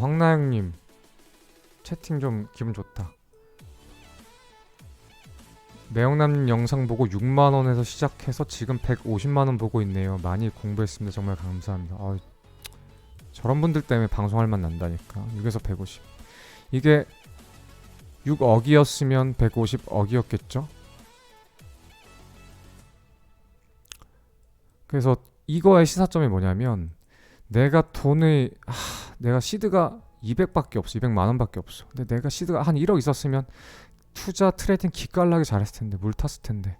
황나영님 채팅 좀 기분 좋다. 매영남님 영상 보고 6만원에서 시작해서 지금 150만원 보고 있네요. 많이 공부했습니다. 정말 감사합니다. 저런 분들 때문에 방송할 맛 난다니까. 6에서 150. 이게 6억이었으면 150억이었겠죠? 그래서 이거의 시사점이 뭐냐면, 내가 시드가 200밖에 없어. 200만원밖에 없어. 근데 내가 시드가 한 1억 있었으면 투자 트레이딩 기깔나게 잘했을 텐데. 물 탔을 텐데.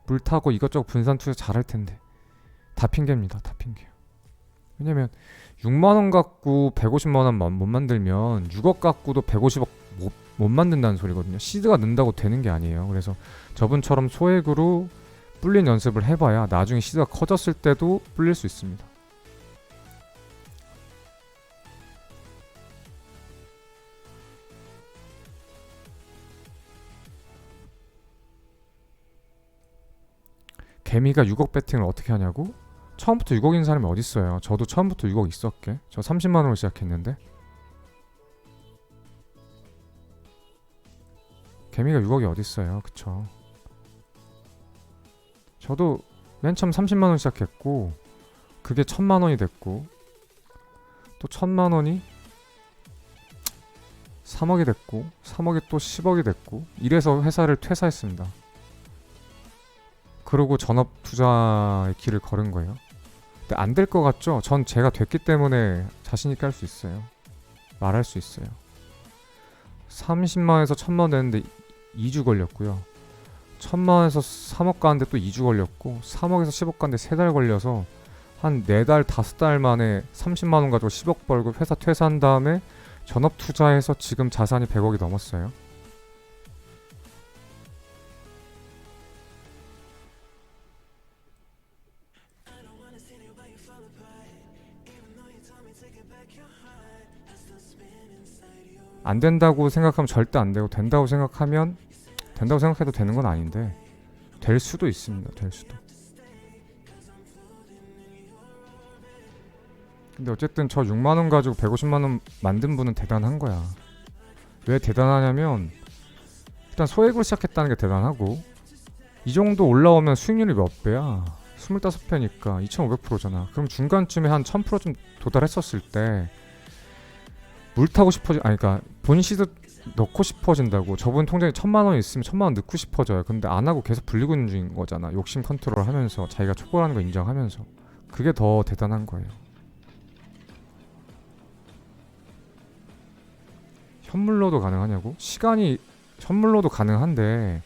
물 타고 이것저것 분산 투자 잘할 텐데. 다 핑계입니다. 다 핑계예요. 왜냐면 6만원 갖고 150만원 못 만들면 6억 갖고도 150억 못 만든다는 소리거든요. 시드가 는다고 되는 게 아니에요. 그래서 저분처럼 소액으로 불린 연습을 해봐야 나중에 시드가 커졌을 때도 불릴 수 있습니다. 개미가 6억 배팅을 어떻게 하냐고? 처음부터 6억인 사람이 어딨어요. 저도 처음부터 6억 있었게. 저 30만원으로 시작했는데. 개미가 6억이 어딨어요. 그쵸? 저도 맨 처음 30만원 시작했고, 그게 1000만원이 됐고, 또 1000만원이 3억이 됐고, 3억이 또 10억이 됐고, 이래서 회사를 퇴사했습니다. 그러고 전업 투자의 길을 걸은 거예요. 근데 안 될 것 같죠? 전 제가 됐기 때문에 자신 있게 할 수 있어요. 말할 수 있어요. 30만원에서 1000만원 되는데 2주 걸렸고요. 1000만원에서 3억 가는데 또 2주 걸렸고, 3억에서 10억 가는데 3달 걸려서 한 4달, 5달 만에 30만원 가지고 10억 벌고 회사 퇴사한 다음에 전업 투자해서 지금 자산이 100억이 넘었어요. 안 된다고 생각하면 절대 안 되고, 된다고 생각해도 되는 건 아닌데, 될 수도 있습니다. 될 수도. 근데 어쨌든 저 6만원 가지고 150만원 만든 분은 대단한 거야. 왜 대단하냐면, 일단 소액으로 시작했다는 게 대단하고, 이 정도 올라오면 수익률이 몇 배야? 25배니까 2500%잖아. 그럼 중간쯤에 한 1000%좀 도달했었을 때 물 타고 싶어지, 그러니까 본 시드 넣고 싶어진다고. 저분 통장에 1,000만 원 있으면 1,000만 원 넣고 싶어져요. 근데 안 하고 계속 불리고 있는 중인 거잖아. 욕심 컨트롤 하면서 자기가 초보라는 거 인정하면서. 그게 더 대단한 거예요. 현물로도 가능하냐고? 시간이 현물로도 가능한데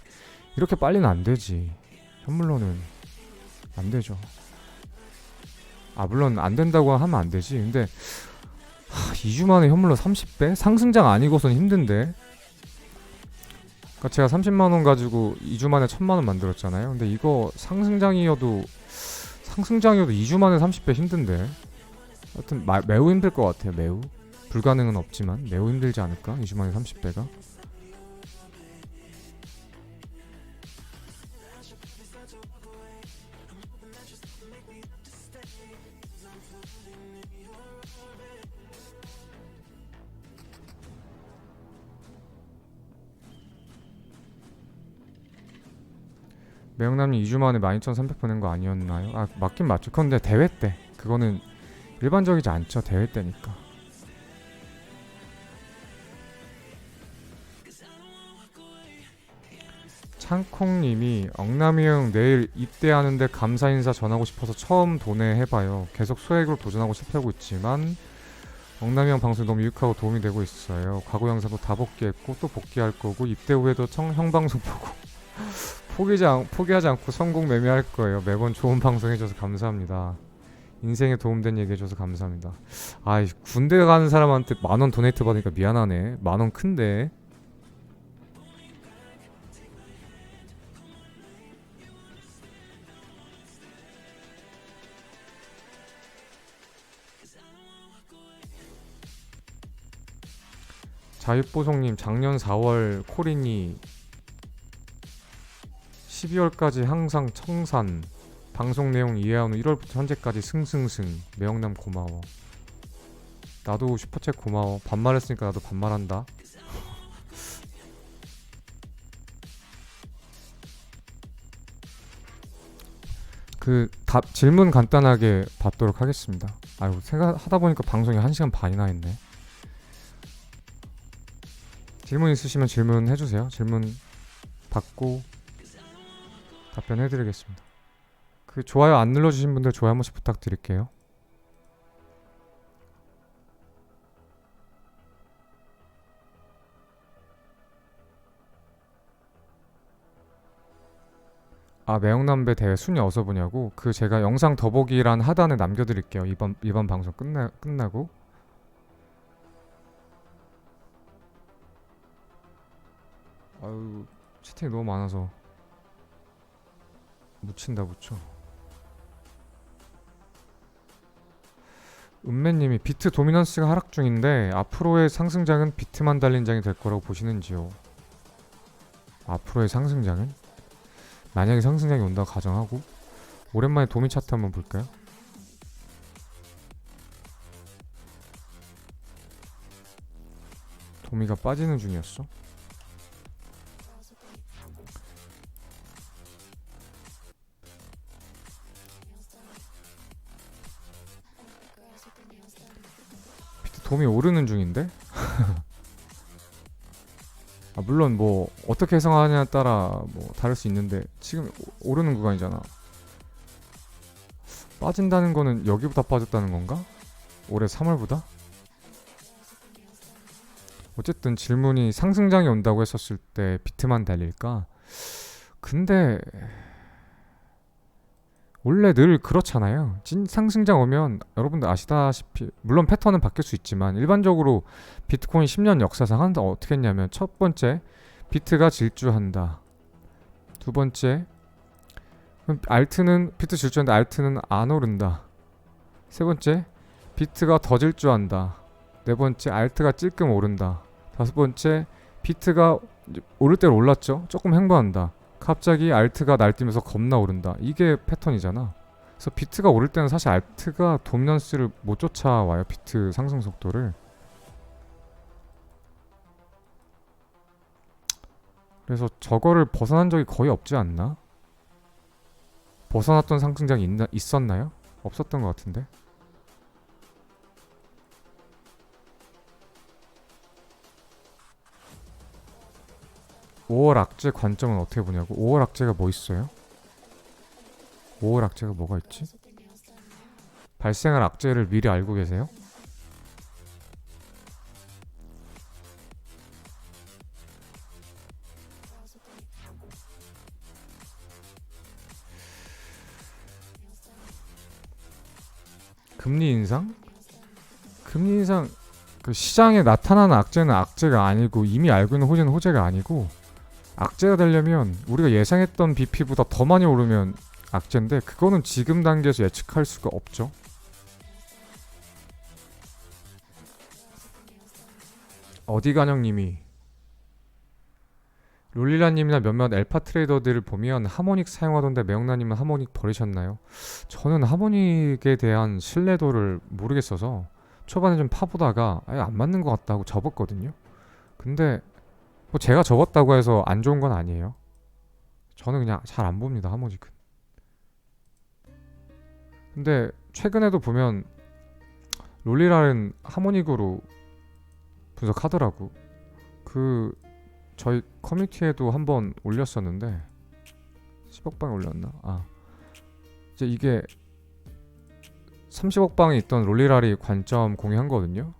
이렇게 빨리는 안 되지. 현물로는 안 되죠. 아 물론 안 된다고 하면 안 되지. 근데 2주 만에 현물로 30배? 상승장 아니고선 힘든데. 그러니까 제가 30만 원 가지고 2주 만에 1,000만 원 만들었잖아요. 근데 이거 상승장이어도 2주 만에 30배 힘든데. 하여튼 매우 힘들 것 같아요. 매우. 불가능은 없지만 매우 힘들지 않을까? 2주 만에 30배가. 매형남님 2주 만에 12,300 보낸 거 아니었나요? 아 맞긴 맞죠. 그런데 대회 때 그거는 일반적이지 않죠. 대회 때니까. 창콩님이 엉남이 형 내일 입대하는데 감사 인사 전하고 싶어서 처음 도내해봐요. 계속 소액으로 도전하고 실패하고 있지만 엉남이 형 방송 너무 유익하고 도움이 되고 있어요. 과거 영상도 다 복귀했고 또 복귀할 거고 입대 후에도 형 방송 보고 포기하지 않고 성공 매매할 거예요. 매번 좋은 방송 해줘서 감사합니다. 인생에 도움된 얘기 해줘서 감사합니다. 아 군대 가는 사람한테 10,000원 도네이트 받으니까 미안하네. 10,000원 큰데. 자유보송님 작년 4월 코린이 12월까지 항상 청산 방송 내용 이해한 후 1월부터 현재까지 승승승. 매형남 고마워. 나도 슈퍼챗 고마워. 반말했으니까 나도 반말한다. 질문 간단하게 받도록 하겠습니다. 아이고 생각하다 보니까 방송이 1시간 반이나 했네. 질문 있으시면 질문해주세요. 질문 받고 답변해드리겠습니다. 좋아요 안 눌러주신 분들 좋아요 한 번씩 부탁드릴게요. 아 매형남배 대회 순위 어디서 보냐고? 제가 영상 더보기란 하단에 남겨드릴게요. 이번 방송 끝나고. 아유 채팅이 너무 많아서 묻혀. 은매님이 비트 도미넌스가 하락 중인데 앞으로의 상승장은 비트만 달린 장이 될 거라고 보시는지요? 앞으로의 상승장은? 만약에 상승장이 온다고 가정하고 오랜만에 도미 차트 한번 볼까요? 도미가 빠지는 중이었어? 도미 오르는 중인데? 아 물론 뭐 어떻게 해석하냐에 따라 뭐 다를 수 있는데 지금 오르는 구간이잖아. 빠진다는 거는 여기보다 빠졌다는 건가? 올해 3월보다? 어쨌든 질문이 상승장이 온다고 했었을 때 비트만 달릴까? 근데 원래 늘 그렇잖아요. 찐 상승장 오면 여러분들 아시다시피 물론 패턴은 바뀔 수 있지만 일반적으로 비트코인 10년 역사상 한다 어떻게 했냐면 첫 번째 비트가 질주한다. 두 번째 알트는 비트 질주하는데 알트는 안 오른다. 세 번째 비트가 더 질주한다. 네 번째 알트가 찔끔 오른다. 다섯 번째 비트가 오를 때로 올랐죠. 조금 횡보한다. 갑자기 알트가 날뛰면서 겁나 오른다. 이게 패턴이잖아. 그래서 비트가 오를 때는 사실 알트가 도미넌스를 못 쫓아와요. 비트 상승 속도를. 그래서 저거를 벗어난 적이 거의 없지 않나? 벗어났던 상승장이 있었나요? 없었던 것 같은데. 5월 악재 관점은 어떻게 보냐고? 5월 악재가 뭐 있어요? 5월 악재가 뭐가 있지? 발생할 악재를 미리 알고 계세요? 금리 인상? 금리 인상 그 시장에 나타나는 악재는 악재가 아니고 이미 알고 있는 호재는 호재가 아니고 악재가 되려면 우리가 예상했던 BP보다 더 많이 오르면 악재인데 그거는 지금 단계에서 예측할 수가 없죠. 어디간형님이 롤리라님이나 몇몇 엘파 트레이더들을 보면 하모닉 사용하던데 매형나님은 하모닉 버리셨나요? 저는 하모닉에 대한 신뢰도를 모르겠어서 초반에 좀 파보다가 아예 안 맞는 것 같다고 접었거든요. 근데 뭐 제가 접었다고 해서 안 좋은 건 아니에요. 저는 그냥 잘 안 봅니다, 하모닉은. 근데 최근에도 보면 롤리랄은 하모닉으로 분석하더라고. 그 저희 커뮤니티에도 한번 올렸었는데 10억 방에 올렸나? 이제 이게 30억 방에 있던 롤리랄이 관점 공유한 거거든요.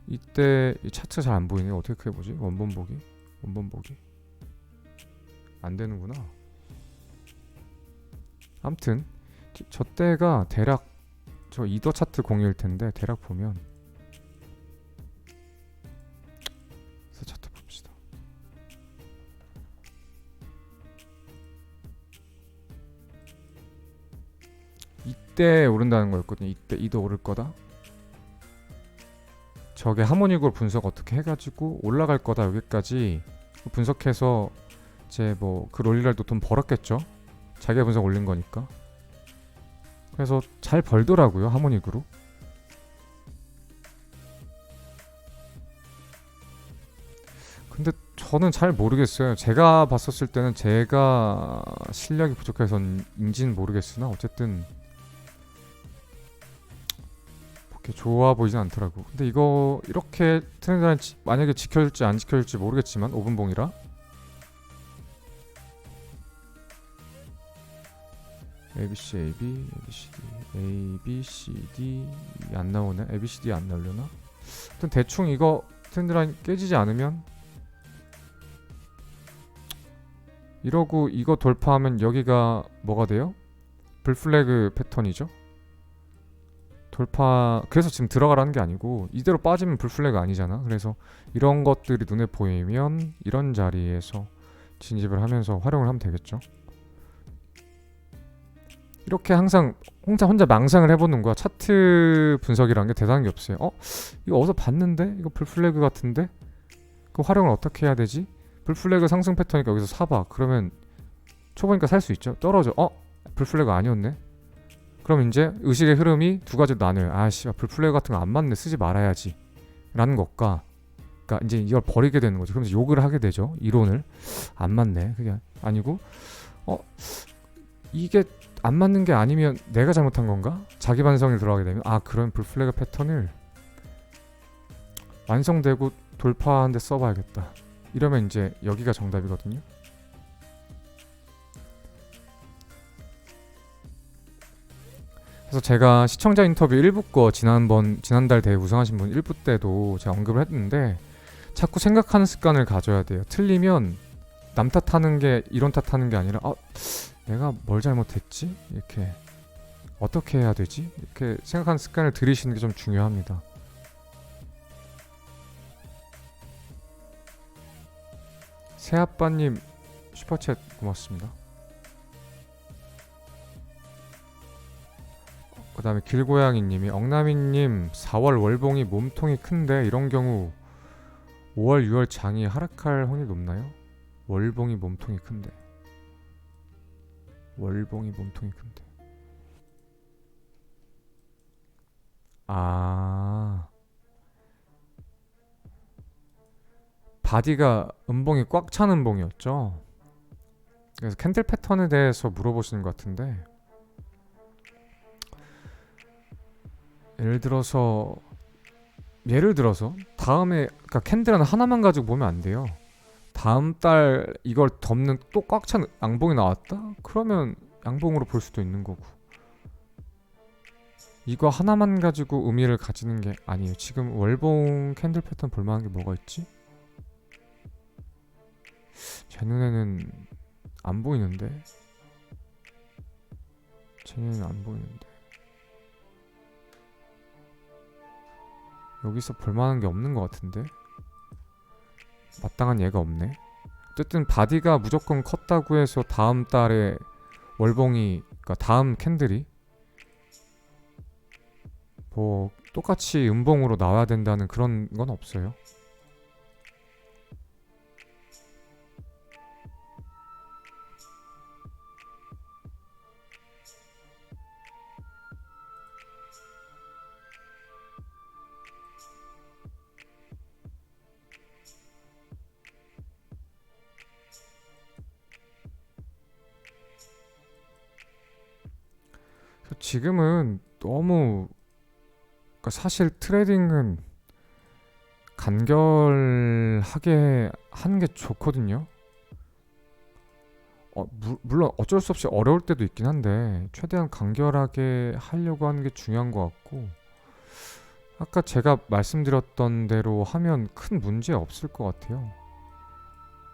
이때 이 차트 잘 안 보이네. 어떻게 그게 보지? 원본 보기 안 되는구나. 아무튼 저 때가 대략 저 이더 차트 공유일 텐데 대략 보면 그래서 차트 봅시다. 이때 오른다는 거였거든요. 이때 이더 오를 거다. 저게 하모닉으로 분석 어떻게 해가지고 올라갈 거다. 여기까지 분석해서 이제 뭐 그 롤리랄도 돈 벌었겠죠. 자기가 분석 올린 거니까. 그래서 잘 벌더라고요, 하모닉으로. 근데 저는 잘 모르겠어요. 제가 봤었을 때는 제가 실력이 부족해서인지는 모르겠으나 어쨌든 그렇게 좋아 보이진 않더라고. 근데 이거 이렇게 트렌드라인 만약에 지켜줄지 안 지켜줄지 모르겠지만 5분봉이라 ABC, AB, ABCD, ABCD 안 나오네. ABCD 안 나오려나? 하여튼 대충 이거 트렌드라인 깨지지 않으면 이러고 이거 돌파하면 여기가 뭐가 돼요? 불플래그 패턴이죠. 돌파 그래서 지금 들어가라는 게 아니고 이대로 빠지면 불플래그 아니잖아. 그래서 이런 것들이 눈에 보이면 이런 자리에서 진입을 하면서 활용을 하면 되겠죠. 이렇게 항상 혼자 망상을 해보는 거야. 차트 분석이란 게 대단한 게 없어요. 이거 어디서 봤는데? 이거 불플래그 같은데? 그 활용을 어떻게 해야 되지? 불플래그 상승 패턴이니까 여기서 사봐. 그러면 초보니까 살 수 있죠. 떨어져. 불플래그 아니었네. 그럼 이제 의식의 흐름이 두 가지로 나눠요. 불플래그 같은 거 안 맞네. 쓰지 말아야지. 라는 것과 그러니까 이제 이걸 버리게 되는 거죠. 그러면서 욕을 하게 되죠. 이론을. 안 맞네. 그게 아니고 이게 안 맞는 게 아니면 내가 잘못한 건가? 자기 반성에 들어가게 되면 그런 불플래그 패턴을 완성되고 돌파하는데 써봐야겠다. 이러면 이제 여기가 정답이거든요. 그래서 제가 시청자 인터뷰 1부 거 지난달 대회 우승하신 분 1부 때도 제가 언급을 했는데 자꾸 생각하는 습관을 가져야 돼요. 틀리면 남 탓하는 게 이론 탓하는 게 아니라 내가 뭘 잘못했지? 이렇게 어떻게 해야 되지? 이렇게 생각하는 습관을 들이시는 게 좀 중요합니다. 새아빠님 슈퍼챗 고맙습니다. 그 다음에 길고양이님이 억나미님 4월 월봉이 몸통이 큰데 이런 경우 5월 6월 장이 하락할 확률이 높나요? 월봉이 몸통이 큰데 바디가 음봉이 꽉 찬 음봉이었죠. 그래서 캔들 패턴에 대해서 물어보시는 것 같은데 예를 들어서 다음에 그러니까 캔들 하나만 가지고 보면 안 돼요. 다음 달 이걸 덮는 또 꽉 찬 양봉이 나왔다? 그러면 양봉으로 볼 수도 있는 거고. 이거 하나만 가지고 의미를 가지는 게 아니에요. 지금 월봉 캔들 패턴 볼만한 게 뭐가 있지? 제 눈에는 안 보이는데. 제 눈에는 안 보이는데. 여기서 볼만한 게 없는 것 같은데. 마땅한 예가 없네. 어쨌든 바디가 무조건 컸다고 해서 다음 달에 월봉이, 그러니까 다음 캔들이 뭐 똑같이 음봉으로 나와야 된다는 그런 건 없어요. 지금은 너무, 그러니까 사실 트레이딩은 간결하게 하는 게 좋거든요. 물론 어쩔 수 없이 어려울 때도 있긴 한데 최대한 간결하게 하려고 하는 게 중요한 것 같고, 아까 제가 말씀드렸던 대로 하면 큰 문제 없을 것 같아요.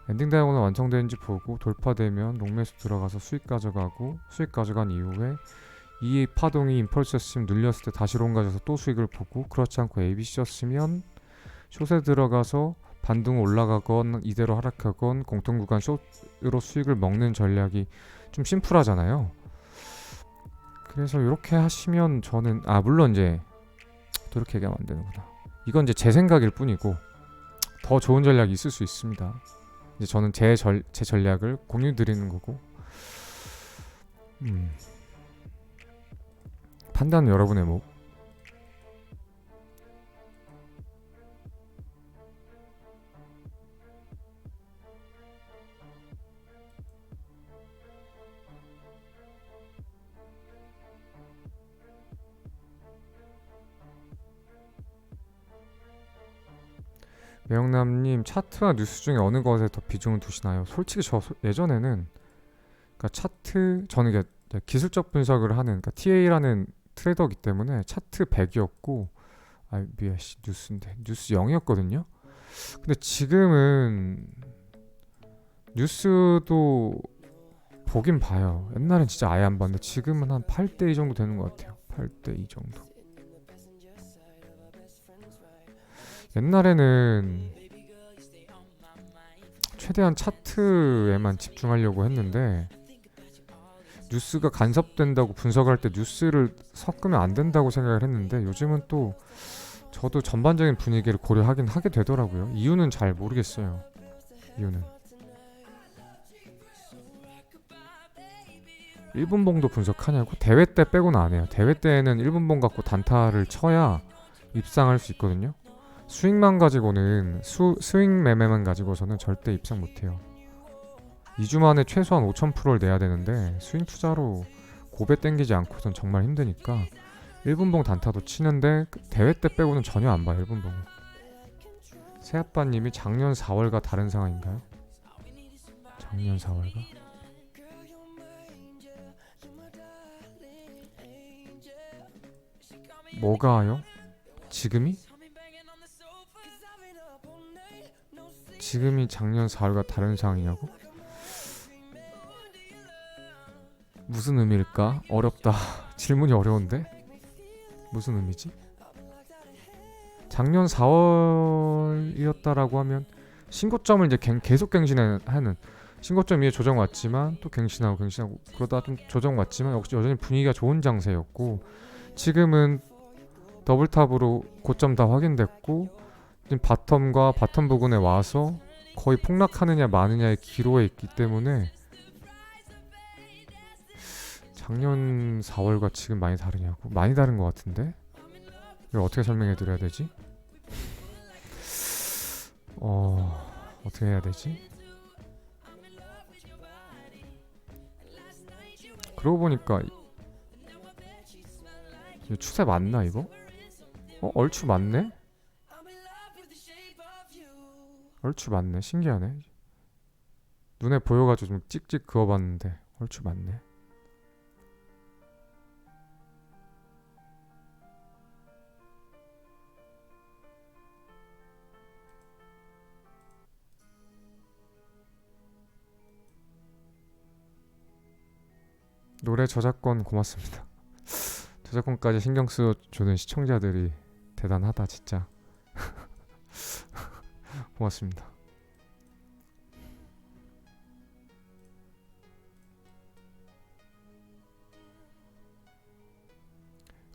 엔딩 다이아곤을 완성되는지 보고 돌파되면 롱매수 들어가서 수익 가져가고, 수익 가져간 이후에 이 파동이 임펄스였으면 눌렸을 때 다시 롱 가져서 또 수익을 보고, 그렇지 않고 ABC였으면 숏에 들어가서 반등 올라가건 이대로 하락하건 공통구간 숏으로 수익을 먹는 전략이 좀 심플하잖아요. 그래서 이렇게 하시면 저는, 물론 이제 또 이렇게 얘기하면 안 되는구나. 이건 이제 제 생각일 뿐이고 더 좋은 전략이 있을 수 있습니다. 이제 저는 제 전략을 공유 드리는 거고, 판단은 여러분의 몫. 매영남님, 차트와 뉴스 중에 어느 것에 더 비중을 두시나요? 솔직히 저 예전에는, 그러니까 차트, 저는 이게 기술적 분석을 하는, 그러니까 TA라는 트레이더이기 때문에 차트 100이었고, 뉴스인데 뉴스 0이었거든요. 근데 지금은 뉴스도 보긴 봐요. 옛날엔 진짜 아예 안 봤는데 지금은 한 8대2 정도 되는 것 같아요. 8대2 정도. 옛날에는 최대한 차트에만 집중하려고 했는데 뉴스가 간섭된다고 분석할 때 뉴스를 섞으면 안 된다고 생각을 했는데, 요즘은 또 저도 전반적인 분위기를 고려하긴 하게 되더라고요. 이유는 잘 모르겠어요. 이유는 일분봉도 분석하냐고? 대회 때 빼고는 안 해요. 대회 때는 일분봉 갖고 단타를 쳐야 입상할 수 있거든요. 수익만 가지고는 스윙 매매만 가지고서는 절대 입상 못해요. 2주 만에 최소한 5000%를 내야 되는데 스윙 투자로 고배 땡기지 않고선 정말 힘드니까 1분봉 단타도 치는데 대회 때 빼고는 전혀 안 봐요. 1분봉은. 새아빠님이 작년 4월과 다른 상황인가요? 작년 4월과? 뭐가요? 지금이? 지금이 작년 4월과 다른 상황이냐고? 무슨 의미일까? 어렵다. 질문이 어려운데? 무슨 의미지? 작년 4월이었다라고 하면 신고점을 이제 계속 갱신하는, 신고점 위에 조정 왔지만 또 갱신하고 그러다 좀 조정 왔지만 역시 여전히 분위기가 좋은 장세였고, 지금은 더블탑으로 고점 다 확인됐고 지금 바텀과 바텀 부근에 와서 거의 폭락하느냐 마느냐의 기로에 있기 때문에 작년 4월과 지금 많이 다르냐고? 많이 다른 것 같은데? 이걸 어떻게 설명해 드려야 되지? 어떻게 해야 되지? 그러고 보니까 이 추세 맞나 이거? 얼추 맞네? 얼추 맞네. 신기하네. 눈에 보여가지고 좀 찍찍 그어봤는데 얼추 맞네. 노래 저작권 고맙습니다. 저작권까지 신경 써주는 시청자들이 대단하다 진짜. 고맙습니다.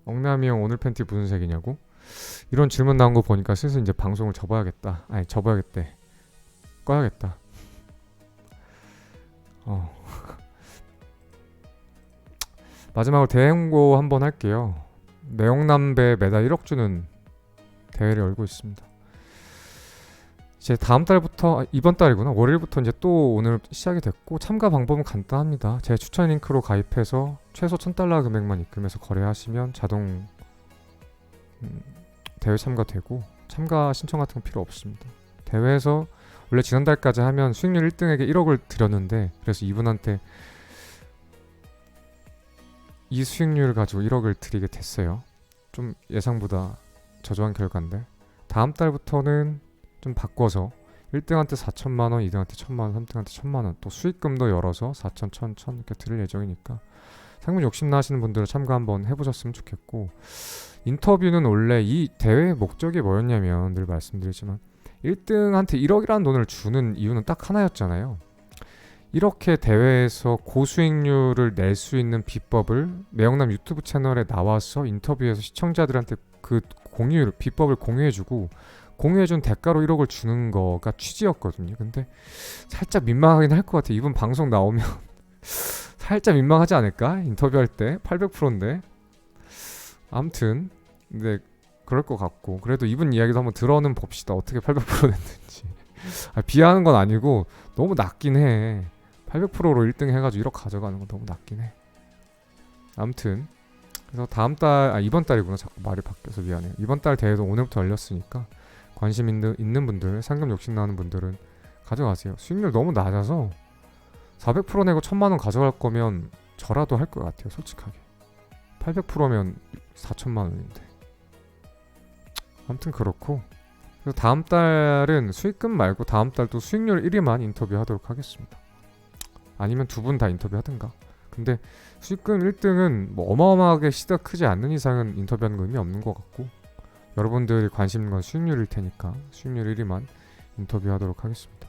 엉남이 형 오늘 팬티 무슨 색이냐고? 이런 질문 나온 거 보니까 슬슬 이제 방송을 접어야겠다. 아니 접어야겠대. 꺼야겠다. 마지막으로 대회 홍보 한번 할게요. 매영남배 매달 1억 주는 대회를 열고 있습니다. 이제 다음 달부터 이번 달이구나. 월요일부터 이제 또 오늘 시작이 됐고 참가 방법은 간단합니다. 제 추천 링크로 가입해서 최소 $1,000 금액만 입금해서 거래하시면 자동 대회 참가되고 참가 신청 같은 건 필요 없습니다. 대회에서 원래 지난달까지 하면 수익률 1등에게 1억을 드렸는데 그래서 이분한테 이 수익률을 가지고 1억을 드리게 됐어요. 좀 예상보다 저조한 결과인데 다음 달부터는 좀 바꿔서 1등한테 4천만원, 2등한테 1천만원, 3등한테 1천만원 또 수익금도 열어서 4천, 1천, 1천 이렇게 드릴 예정이니까 상금 욕심나시는 분들은 참가 한번 해보셨으면 좋겠고 인터뷰는 원래 이 대회의 목적이 뭐였냐면 늘 말씀드리지만 1등한테 1억이라는 돈을 주는 이유는 딱 하나였잖아요. 이렇게 대회에서 고수익률을 낼 수 있는 비법을 매영남 유튜브 채널에 나와서 인터뷰에서 시청자들한테 그 비법을 공유해주고 공유해준 대가로 1억을 주는 거가 취지였거든요. 근데 살짝 민망하긴 할 것 같아요. 이분 방송 나오면 살짝 민망하지 않을까? 인터뷰할 때 800%인데 아무튼 근데 그럴 것 같고 그래도 이분 이야기도 한번 들어는 봅시다. 어떻게 800% 냈는지. 비하하는 건 아니고 너무 낮긴 해. 800%로 1등 해가지고 1억 가져가는 건 너무 낮긴 해. 아무튼 그래서 이번 달이구나. 자꾸 말이 바뀌어서 미안해요. 이번 달 대회도 오늘부터 열렸으니까 관심 있는 분들, 상금 욕심나는 분들은 가져가세요. 수익률 너무 낮아서 400% 내고 1,000만원 가져갈 거면 저라도 할 것 같아요. 솔직하게 800%면 4천만원인데 아무튼 그렇고 그래서 다음 달은 수익금 말고 다음 달도 수익률 1위만 인터뷰하도록 하겠습니다. 아니면 두 분 다 인터뷰 하든가. 근데 수익금 1등은 뭐 어마어마하게 시대가 크지 않는 이상은 인터뷰하는 거 의미 없는 것 같고 여러분들이 관심 있는 건 수익률일 테니까 수익률 1위만 인터뷰하도록 하겠습니다.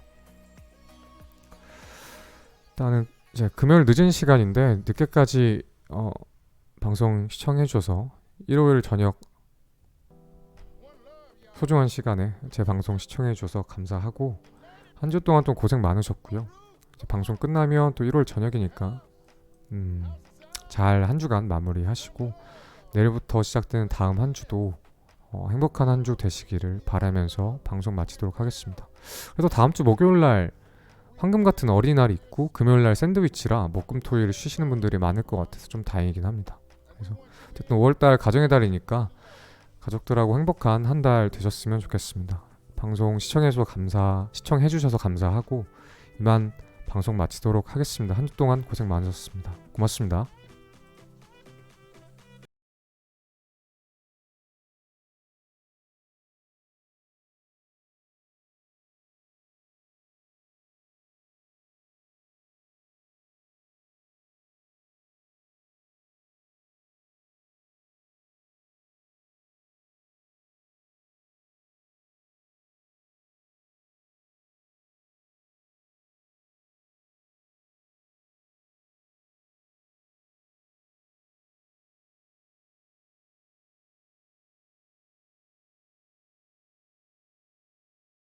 일단은 이제 금요일 늦은 시간인데 늦게까지 방송 시청해줘서 일요일 저녁 소중한 시간에 제 방송 시청해줘서 감사하고 한 주 동안 또 고생 많으셨고요. 이제 방송 끝나면 또 1월 저녁이니까 잘 한 주간 마무리하시고 내일부터 시작되는 다음 한 주도 행복한 한 주 되시기를 바라면서 방송 마치도록 하겠습니다. 그래서 다음 주 목요일날 황금 같은 어린이날이 있고 금요일날 샌드위치라 목금토일 쉬시는 분들이 많을 것 같아서 좀 다행이긴 합니다. 그래서 어쨌든 5월달 가정의 달이니까 가족들하고 행복한 한 달 되셨으면 좋겠습니다. 방송 시청해주셔서 감사하고 이만 방송 마치도록 하겠습니다. 한 주 동안 고생 많으셨습니다. 고맙습니다.